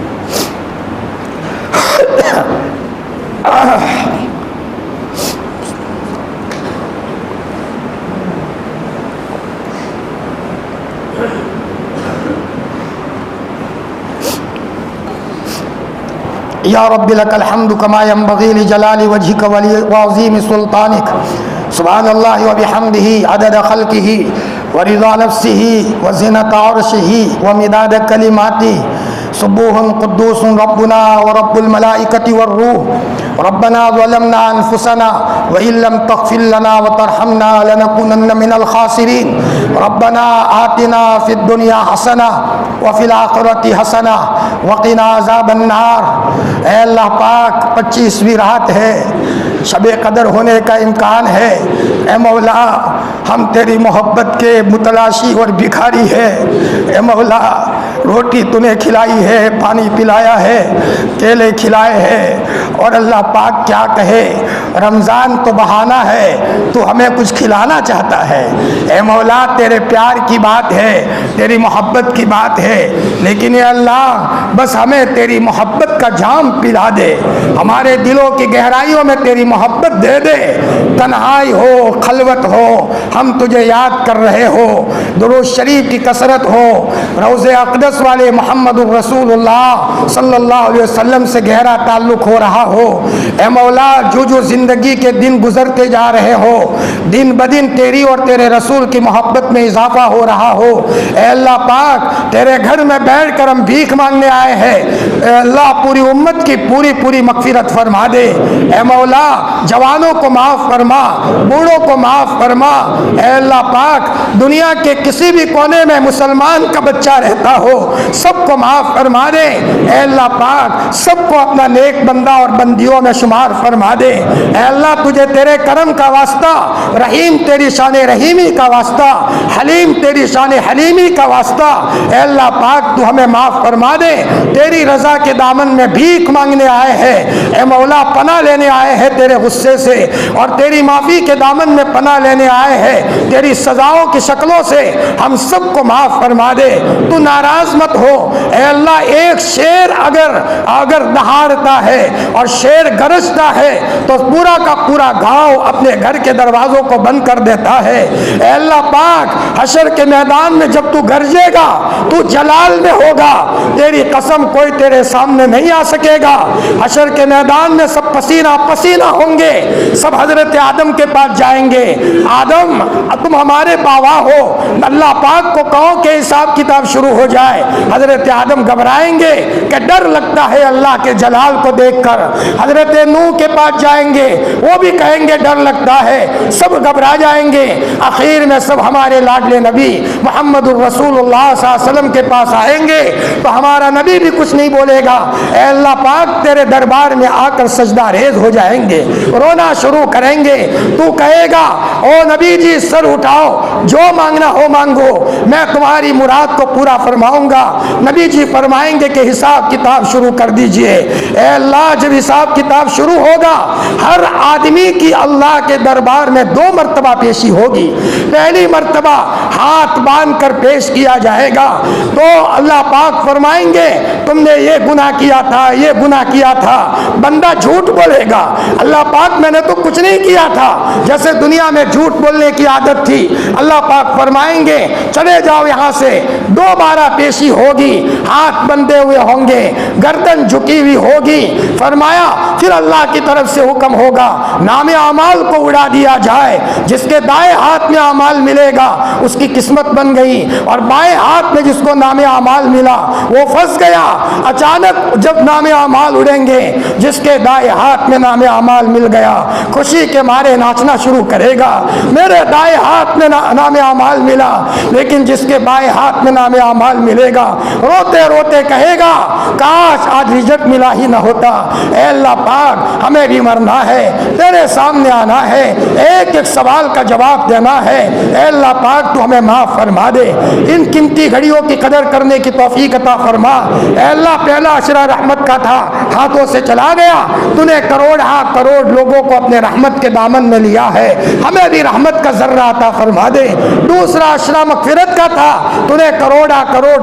Speaker 1: یا رب لک الحمد کما ینبغی لجلال وجہک وعظیم سلطانک، سبحان اللہ وبحمدہ عدد خلقہ ورضا نفسہ وزنۃ عرشہ ومداد کلماتہ، سبوح قدوس ربنا ورب الملائکۃ والروح ربنا ظلمنا انفسنا وان لم تغفر لنا وترحمنا لنكونن من الخاسرین ربنا آتنا فی الدنیا حسنہ وفی الآخرۃ حسنہ وقنا عذاب النار۔ اے اللہ پاک 25ویں رات ہے، شب قدر ہونے کا امکان ہے، اے مولا ہم تیری محبت کے متلاشی اور بھکاری ہے، اے مولا روٹی تو نے کھلائی ہے، پانی پلایا ہے، کیلے کھلائے ہیں، اور اللہ پاک کیا کہے، رمضان تو بہانہ ہے، تو ہمیں کچھ کھلانا چاہتا ہے۔ اے مولا تیرے پیار کی بات ہے، تیری محبت کی بات ہے، لیکن اے اللہ بس ہمیں تیری محبت کا جام پلا دے، ہمارے دلوں کی گہرائیوں میں تیری محبت دے دے، تنہائی ہو خلوت ہو ہم تجھے یاد کر رہے ہو، درود شریف کی کثرت ہو، روضہ اقدس والے محمد الرسول اللہ صلی اللہ علیہ وسلم سے گہرا تعلق ہو رہا ہو، اے مولا جو زندگی کے دن گزرتے جا رہے ہو، دن بدن تیری اور تیرے رسول کی محبت میں اضافہ ہو رہا ہو، اے اللہ پاک تیرے گھر میں بیٹھ کر ہم بھیک مانگنے آئے ہیں، اے اللہ پوری امت کی پوری مغفرت فرما دے، اے مولا جوانوں کو معاف فرما، بوڑھوں کو معاف فرما، اے اللہ پاک دنیا کے کسی بھی کونے میں مسلمان کا بچہ رہتا ہو سب کو معاف فرما دے، اے اللہ پاک سب کو اپنا نیک بندہ اور بندیوں میں شمار فرما دے، اے اللہ تجھے تیرے کرم کا واسطہ، رحیم تیری شان رحیمی کا واسطہ، حلیم تیری شان حلیمی کا واسطہ، اے اللہ پاک تو ہمیں معاف فرما دے، تیری رضا کے دامن میں بھیک مانگنے آئے ہیں، اے مولا پناہ لینے آئے ہیں تیرے غصے سے، اور تیری معافی کے دامن میں پناہ لینے آئے ہیں تیری سزاؤں کی شکلوں سے، ہم سب کو معاف فرما دے، تو ناراض مت ہو، اے اللہ ایک شیر اگر دہاڑتا ہے اور شیر گرجتا ہے تو پورا کا پورا گاؤں اپنے گھر کے دروازوں کو بند کر دیتا ہے، اے اللہ پاک حشر کے میدان میں جب تو گرجے گا تو جلال میں ہوگا، تیری قسم کوئی تیرے سامنے نہیں آ سکے گا، حشر کے میدان میں سب پسینہ پسینہ ہوں گے، سب حضرت آدم کے پاس جائیں گے، آدم تم ہمارے باوا ہو، اللہ پاک کو کہو کہ حساب کتاب شروع ہو جائے، حضرت آدم گھبرائیں گے کہ ڈر لگتا ہے اللہ کے جلال کو دیکھ کر، حضرت نوح کے پاس جائیں گے وہ بھی کہیں گے ڈر لگتا ہے، سب گھبرا جائیں گے، آخر میں سب ہمارے لاڈلے نبی محمد الرسول اللہ صلی اللہ علیہ وسلم کے پاس آئیں گے تو ہمارا نبی بھی کچھ نہیں بولے گا، اے اللہ پاک تیرے دربار میں آ کر سجدہ ریز ہو جائیں گے، رونا شروع کریں گے، تو کہے گا او نبی جی سر اٹھاؤ، جو مانگنا ہو مانگو، میں تمہاری مراد کو پورا فرماؤں گا، نبی جی فرمائیں گے کہ حساب کتاب شروع کر دیجئے، اے اللہ جب حساب کتاب شروع ہوگا ہر آدمی کی اللہ کے دربار میں 2 مرتبہ پیشی ہوگی، پہلی مرتبہ ہاتھ باندھ کر پیش کیا جائے گا تو اللہ پاک فرمائیں گے تم نے یہ گناہ کیا تھا، یہ گناہ کیا تھا، بندہ جھوٹ بولے گا، اللہ پاک میں نے تو کچھ نہیں کیا تھا، جیسے دنیا میں جھوٹ بولنے کی عادت تھی، اللہ پاک فرمائیں گے چلے جاؤ یہاں سے، دوبارہ پیشی ہوگی، ہاتھ بندے ہوئے ہوں گے، گردن جھکی ہوئی ہوگی، فرمایا پھر اللہ کی طرف سے حکم ہوگا نام اعمال کو اڑا دیا جائے، جس کے دائیں ہاتھ میں اعمال ملے گا اس کی قسمت بن گئی، اور بائیں ہاتھ میں جس کو نام اعمال ملا وہ پھنس گیا، اچانک جب نام اعمال اڑیں گے جس کے دائیں ہاتھ میں نام اعمال مل گیا خوشی کے مارے ناچنا شروع کرے گا، میرے دائیں ہاتھ میں نام اعمال ملا، لیکن جس کے بائیں ہاتھ میں نام اعمال ملے گا روتے روتے کہے گا کاش آج رزق ملا ہی نہ ہوتا، اے اللہ پاک ہمیں بھی مرنا ہے، تیرے سامنے آنا ہے، ایک ایک سوال کا جواب دینا ہے، اے اللہ پاک تو ہمیں معاف فرما دے، ان قیمتی گھڑیوں کی قدر کرنے کی توفیق عطا فرما، اے اللہ پہلا عشرہ رحمت کا تھا ہاتھوں سے چلا گیا، تو نے کروڑ لوگوں کو اپنے رحمت کے دامن میں لیا ہے، ہمیں بھی رحمت کا ذرہ عطا فرما دے، دوسرا عشرہ مغفرت کا تھا، تو نے کروڑ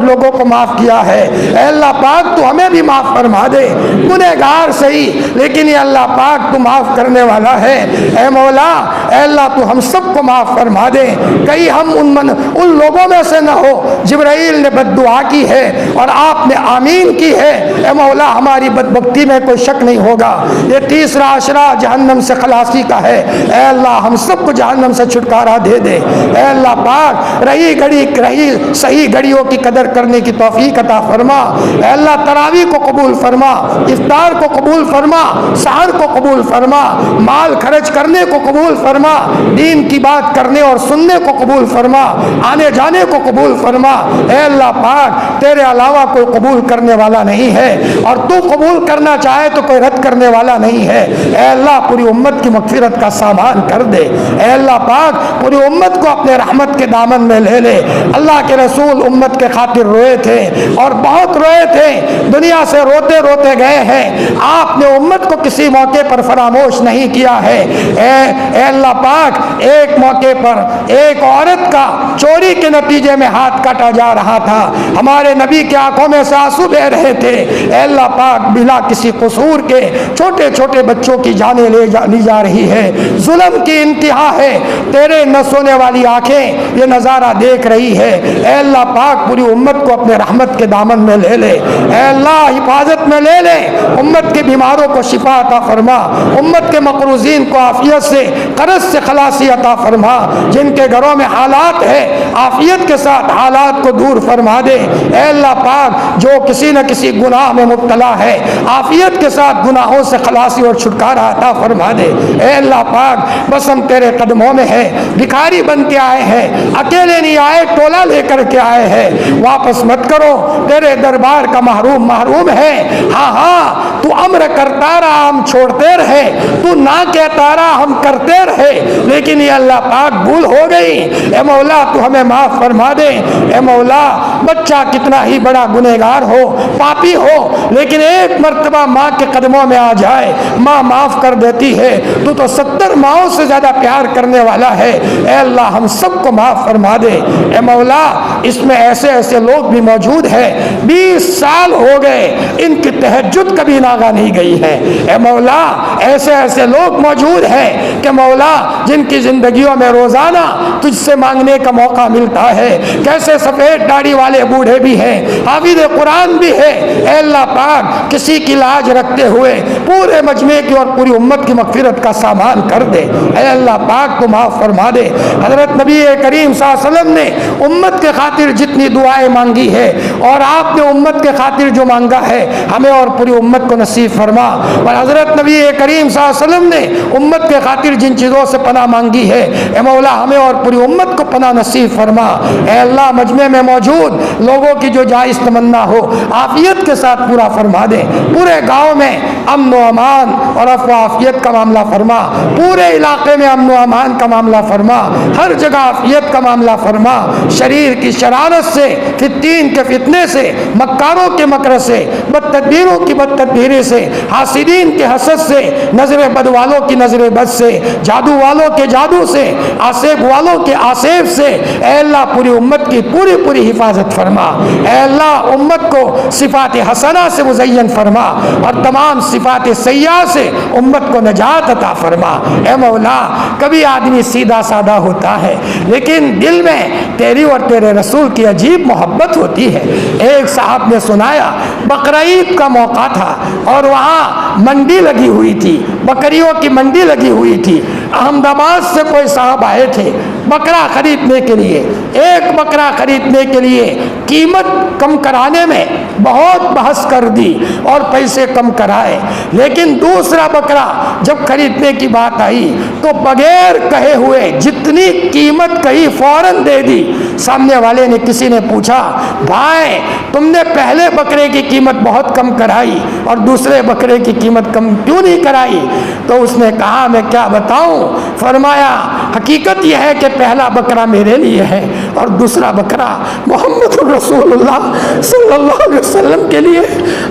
Speaker 1: لوگوں کو معاف کیا ہے، اے اللہ پاک تو ہمیں بھی معاف فرما دے، گنہگار صحیح لیکن یہ اللہ پاک تو معاف کرنے والا ہے، اے مولا اے اللہ تو ہم سب کو معاف فرما دے، کہیں ہم ان لوگوں میں سے نہ ہو جبرائیل نے بد دعا کی ہے اور آپ نے آمین کی ہے، اے مولا ہماری بد مکتی میں کوئی شک نہیں ہوگا۔ یہ تیسرا عشرہ جہنم سے خلاصی کا ہے۔ اے اللہ ہم سب کو جہنم سے چھٹکارا دے دے۔ اے اللہ پاک رہی صحیح گھڑیوں کی قدر کرنے کی توفیق عطا فرما۔ اے اللہ تراویح کو قبول فرما، افطار کو قبول فرما، سحر کو قبول فرما، مال خرچ کرنے کو قبول فرما، دین کی بات کرنے اور سننے کو قبول فرما، آنے جانے کو قبول فرما۔ اے اللہ پاک تیرے علاوہ کوئی قبول کرنے والا نہیں ہے، اور تو قبول کرنا چاہے تو کوئی رد کرنے والا نہیں ہے۔ اے اللہ پوری امت کی مغفرت کا سامان کر دے۔ اے اللہ پاک پوری امت کو اپنے رحمت کے دامن میں لے لے۔ اللہ کے رسول امت کے خاطر روئے تھے اور بہت روئے تھے، دنیا سے روتے روتے گئے ہیں۔ آپ نے امت کو کسی موقع پر فراموش نہیں کیا ہے۔ اے اللہ پاک ایک موقع پر ایک عورت کا چوری کے نتیجے میں ہاتھ کاٹا جا رہا تھا، ہمارے نبی کی آنکھوں میں سے آنسو بہہ رہے تھے۔ اے اللہ پاک بلا کسی قصور کے چھوٹے چھوٹے بچوں کی جانیں لی جا رہی ہے، ظلم کی انتہا ہے۔ تیرے نہ سونے والی آنکھیں یہ نظارہ دیکھ رہی ہے۔ اے اللہ پاک پوری امت کو اپنے رحمت کے دامن میں لے لے۔ اے اللہ حفاظت میں لے لے، امت کے بیماروں کو شفا عطا فرما، امت کے مقروضین کو عافیت سے قرض سے خلاصی عطا فرما، جن کے گھروں میں حالات ہے عافیت کے ساتھ حالات کو دور فرما دے۔ اے اللہ پاک جو کسی نہ کسی گناہ میں مبتلا ہے عافیت کے ساتھ گناہوں سے خلاصی اور چھٹکارا عطا فرما دے۔ اے اللہ پاک بس ہم تیرے قدموں میں ہیں، بھکاری بن کے آئے ہیں، اکیلے نہیں آئے، ٹولہ لے کر کے آئے ہیں، واپس مت کرو، تیرے دربار کا محروم ہے۔ ہاں ہاں تو امر کرتا رہا ہم چھوڑتے رہے، تو نہ کہتا رہا ہم کرتے رہے، لیکن یہ اللہ پاک بھول ہو گئی۔ اے مولا تو ہمیں معاف فرما دے۔ اے مولا بچہ کتنا ہی بڑا گنہگار ہو، پاپی ہو، لیکن ایک مرتبہ ماں کے قدموں میں آ جائے، ماں معاف کر دیتی ہے۔ تو 70 ماؤں سے زیادہ پیار کرنے والا ہے۔ اے اللہ ہم سب کو معاف فرما دے۔ اے مولا اس میں ایسے لوگ بھی موجود ہیں 20 سال ہو گئے ان کی تہجد کبھی ناگا نہیں گئی ہے۔ اے مولا ایسے لوگ موجود ہیں کہ مولا جن کی زندگیوں میں روزانہ تجھ سے مانگنے کا موقع ملتا ہے۔ کیسے سفید داڑھی والے بوڑھے بھی ہیں، حافظ قرآن بھی ہے۔ اے اللہ پاک کسی کی لاج رکھتے ہوئے پورے مجمع کی اور پوری امت کی مغفرت کا سامان کر دے۔ اے اللہ پاک تو معاف فرما دے۔ حضرت نبی کریم صلی اللہ علیہ وسلم نے امت کے خاطر جتنی دعائیں مانگی ہے اور آپ نے امت کے خاطر جو مانگا ہے ہمیں اور پوری امت کو نصیب فرما۔ اور حضرت نبی کریم صلی اللہ علیہ وسلم نے امت کے خاطر جن چیزوں سے پناہ مانگی ہے اے مولا ہمیں اور پوری امت کو پناہ نصیب فرما۔ اے اللہ مجمع میں موجود لوگوں کی جو جائز تمنا ہو عافیت کے ساتھ پورا فرما دے۔ پورے گاؤں میں امن و امان اور عفو و عافیت کا معاملہ فرما، پورے علاقے میں امن و امان کا معاملہ فرما، ہر جگہ عافیت کا معاملہ فرما۔ شریر کی شرارت سے، فتین کے فتنے سے، مکاروں کے مکر سے، بد تدبیروں کی بد تدبیری سے، حاسدین کے حسد سے، نظر بد والوں کی نظر بد سے، جادو والوں کے جادو سے، آسیب والوں کے آسیب سے اے اللہ پوری امت کی پوری حفاظت فرما۔ اے اللہ امت کو صفات حسنہ سے مزین فرما اور تمام صفات سیئہ سے امت کو نجات عطا فرما۔ اے مولا کبھی آدمی سیدھا سادہ ہوتا ہے لیکن دل میں تیری اور تیرے رسول کی عجیب محبت ہوتی ہے۔ ایک صاحب نے سنایا بقرعید کا موقع تھا اور وہاں منڈی لگی ہوئی تھی، بکریوں کی منڈی لگی ہوئی تھی۔ احمد آباد سے کوئی صاحب آئے تھے بکرا خریدنے کے لیے۔ ایک بکرا خریدنے کے لیے قیمت کم کرانے میں بہت بحث کر دی اور پیسے کم کرائے، لیکن دوسرا بکرا جب خریدنے کی بات آئی تو بغیر کہے ہوئے جتنی قیمت کہی فوراً دے دی۔ سامنے والے نے کسی نے پوچھا بھائی تم نے پہلے بکرے کی قیمت بہت کم کرائی اور دوسرے بکرے کی قیمت کم کیوں نہیں کرائی؟ تو اس نے کہا میں کیا بتاؤں، فرمایا حقیقت یہ ہے کہ پہلا بکرا میرے لیے ہے اور دوسرا بکرا محمد رسول اللہ صلی اللہ علیہ وسلم کے لیے،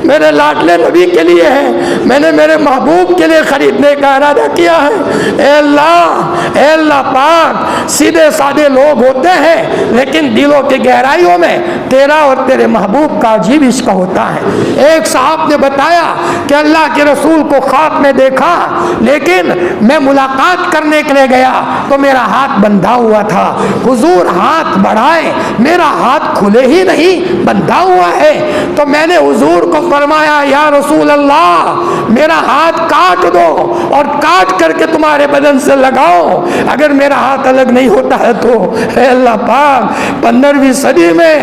Speaker 1: میرے لاڈلے نبی کے لیے ہے، میں نے میرے محبوب کے لیے خریدنے کا ارادہ کیا ہے۔ اے اللہ پاک سیدھے سادے لوگ ہوتے ہیں لیکن دلوں کی گہرائیوں میں تیرا اور تیرے محبوب کا عجیب عشق ہوتا ہے۔ ایک صاحب نے بتایا کہ اللہ کے رسول کو خواب میں دیکھا لیکن میں ملاقات کرنے کے لیے گیا تو میرا ہاتھ بندھا ہوا تھا، حضور ہاتھ بڑھائے، میرا ہاتھ کھلے ہی نہیں بندھا ہوا ہے۔ تو تو میں نے حضور کو فرمایا یا رسول اللہ میرا ہاتھ کاٹ دو اور کاٹ کر کے تمہارے بدن سے لگاؤ، اگر میرا ہاتھ الگ نہیں ہوتا ہے تو اے اللہ پاک 15ویں صدی میں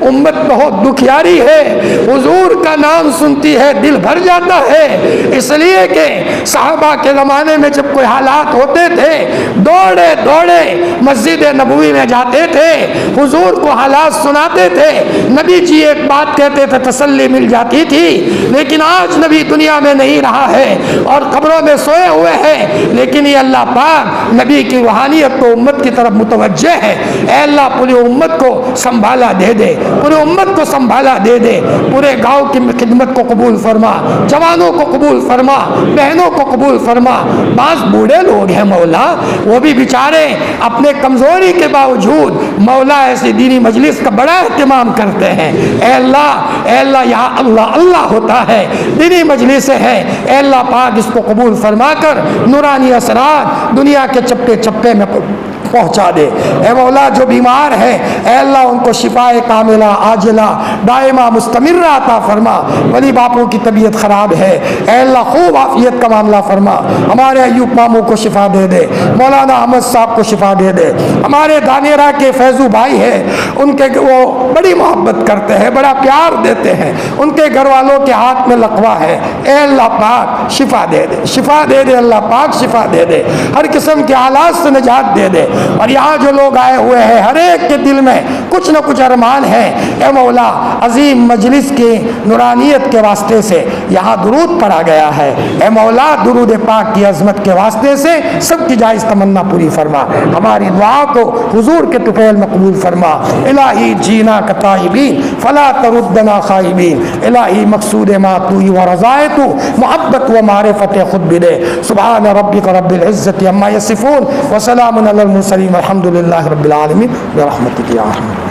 Speaker 1: امت بہت دکھیاری ہے، حضور کا نام سنتی ہے دل بھر جاتا ہے، اس لیے کہ صحابہ کے زمانے میں جب کوئی حالات ہوتے تھے دوڑے دوڑے مسجد نبوی میں جاتے تھے، حضور کو حالات سناتے تھے، نبی جی ایک بات کہتے تھے تسلی مل جاتی تھی، لیکن آج نبی دنیا میں نہیں رہا ہے اور قبروں میں سوئے ہوئے ہیں، لیکن یہ اللہ پاک نبی کی روحانیت تو امت کی طرف متوجہ ہے۔ اے اللہ پوری امت کو سنبھالا دے دے، پوری امت کو سنبھالا دے دے، پورے گاؤں کی خدمت کو قبول فرما، جوانوں کو قبول فرما، بہنوں کو قبول فرما۔ بعض بوڑھے لوگ ہیں مولا، وہ بھی بیچارے اپنے کمزوری کے باوجود مولا ایسی دینی مجلس کا بڑا اہتمام کرتے ہیں۔ اے اللہ یہاں اللہ اللہ ہوتا ہے، دینی مجلس ہے، اے اللہ پاک اس کو قبول فرما کر نورانی اثرات دنیا کے چپے چپے میں پہنچا دے۔ اے مولا جو بیمار ہے اے اللہ ان کو شفائے کاملہ عاجلہ دائمہ مستمرہ عطا فرما۔ ولی باپو کی طبیعت خراب ہے اے اللہ خوب عافیت کا معاملہ فرما، ہمارے ایوب ماموں کو شفا دے دے، مولانا احمد صاحب کو شفا دے دے، ہمارے دانیرہ کے فیضو بھائی ہیں ان کے وہ بڑی محبت کرتے ہیں، بڑا پیار دیتے ہیں، ان کے گھر والوں کے ہاتھ میں لقوہ ہے، اے اللہ پاک شفا دے دے، شفا دے دے، اللہ پاک شفا دے دے، ہر قسم کے حالات سے نجات دے دے۔ اور یہاں جو لوگ آئے ہوئے ہیں ہر ایک کے دل میں کچھ نہ کچھ ارمان ہے، اے مولا عظیم مجلس کی نورانیت کے واسطے سے یہاں درود پڑھا گیا ہے، اے مولا درود پاک کی عظمت کے واسطے سے سب کی جائز تمنا پوری فرما، ہماری دعا کو حضور کے طفیل میں قبول فرما۔ الہی جینا کا تائبین فلا تردنا خائبین، الہی مقصود ما توئی و رضائے تو محبت و معرفت خود بھی دے۔ سبحان ربک رب العزت عما یصفون وسلام علی المرسلین والحمد للہ رب العالمین برحمتک یا ارحم۔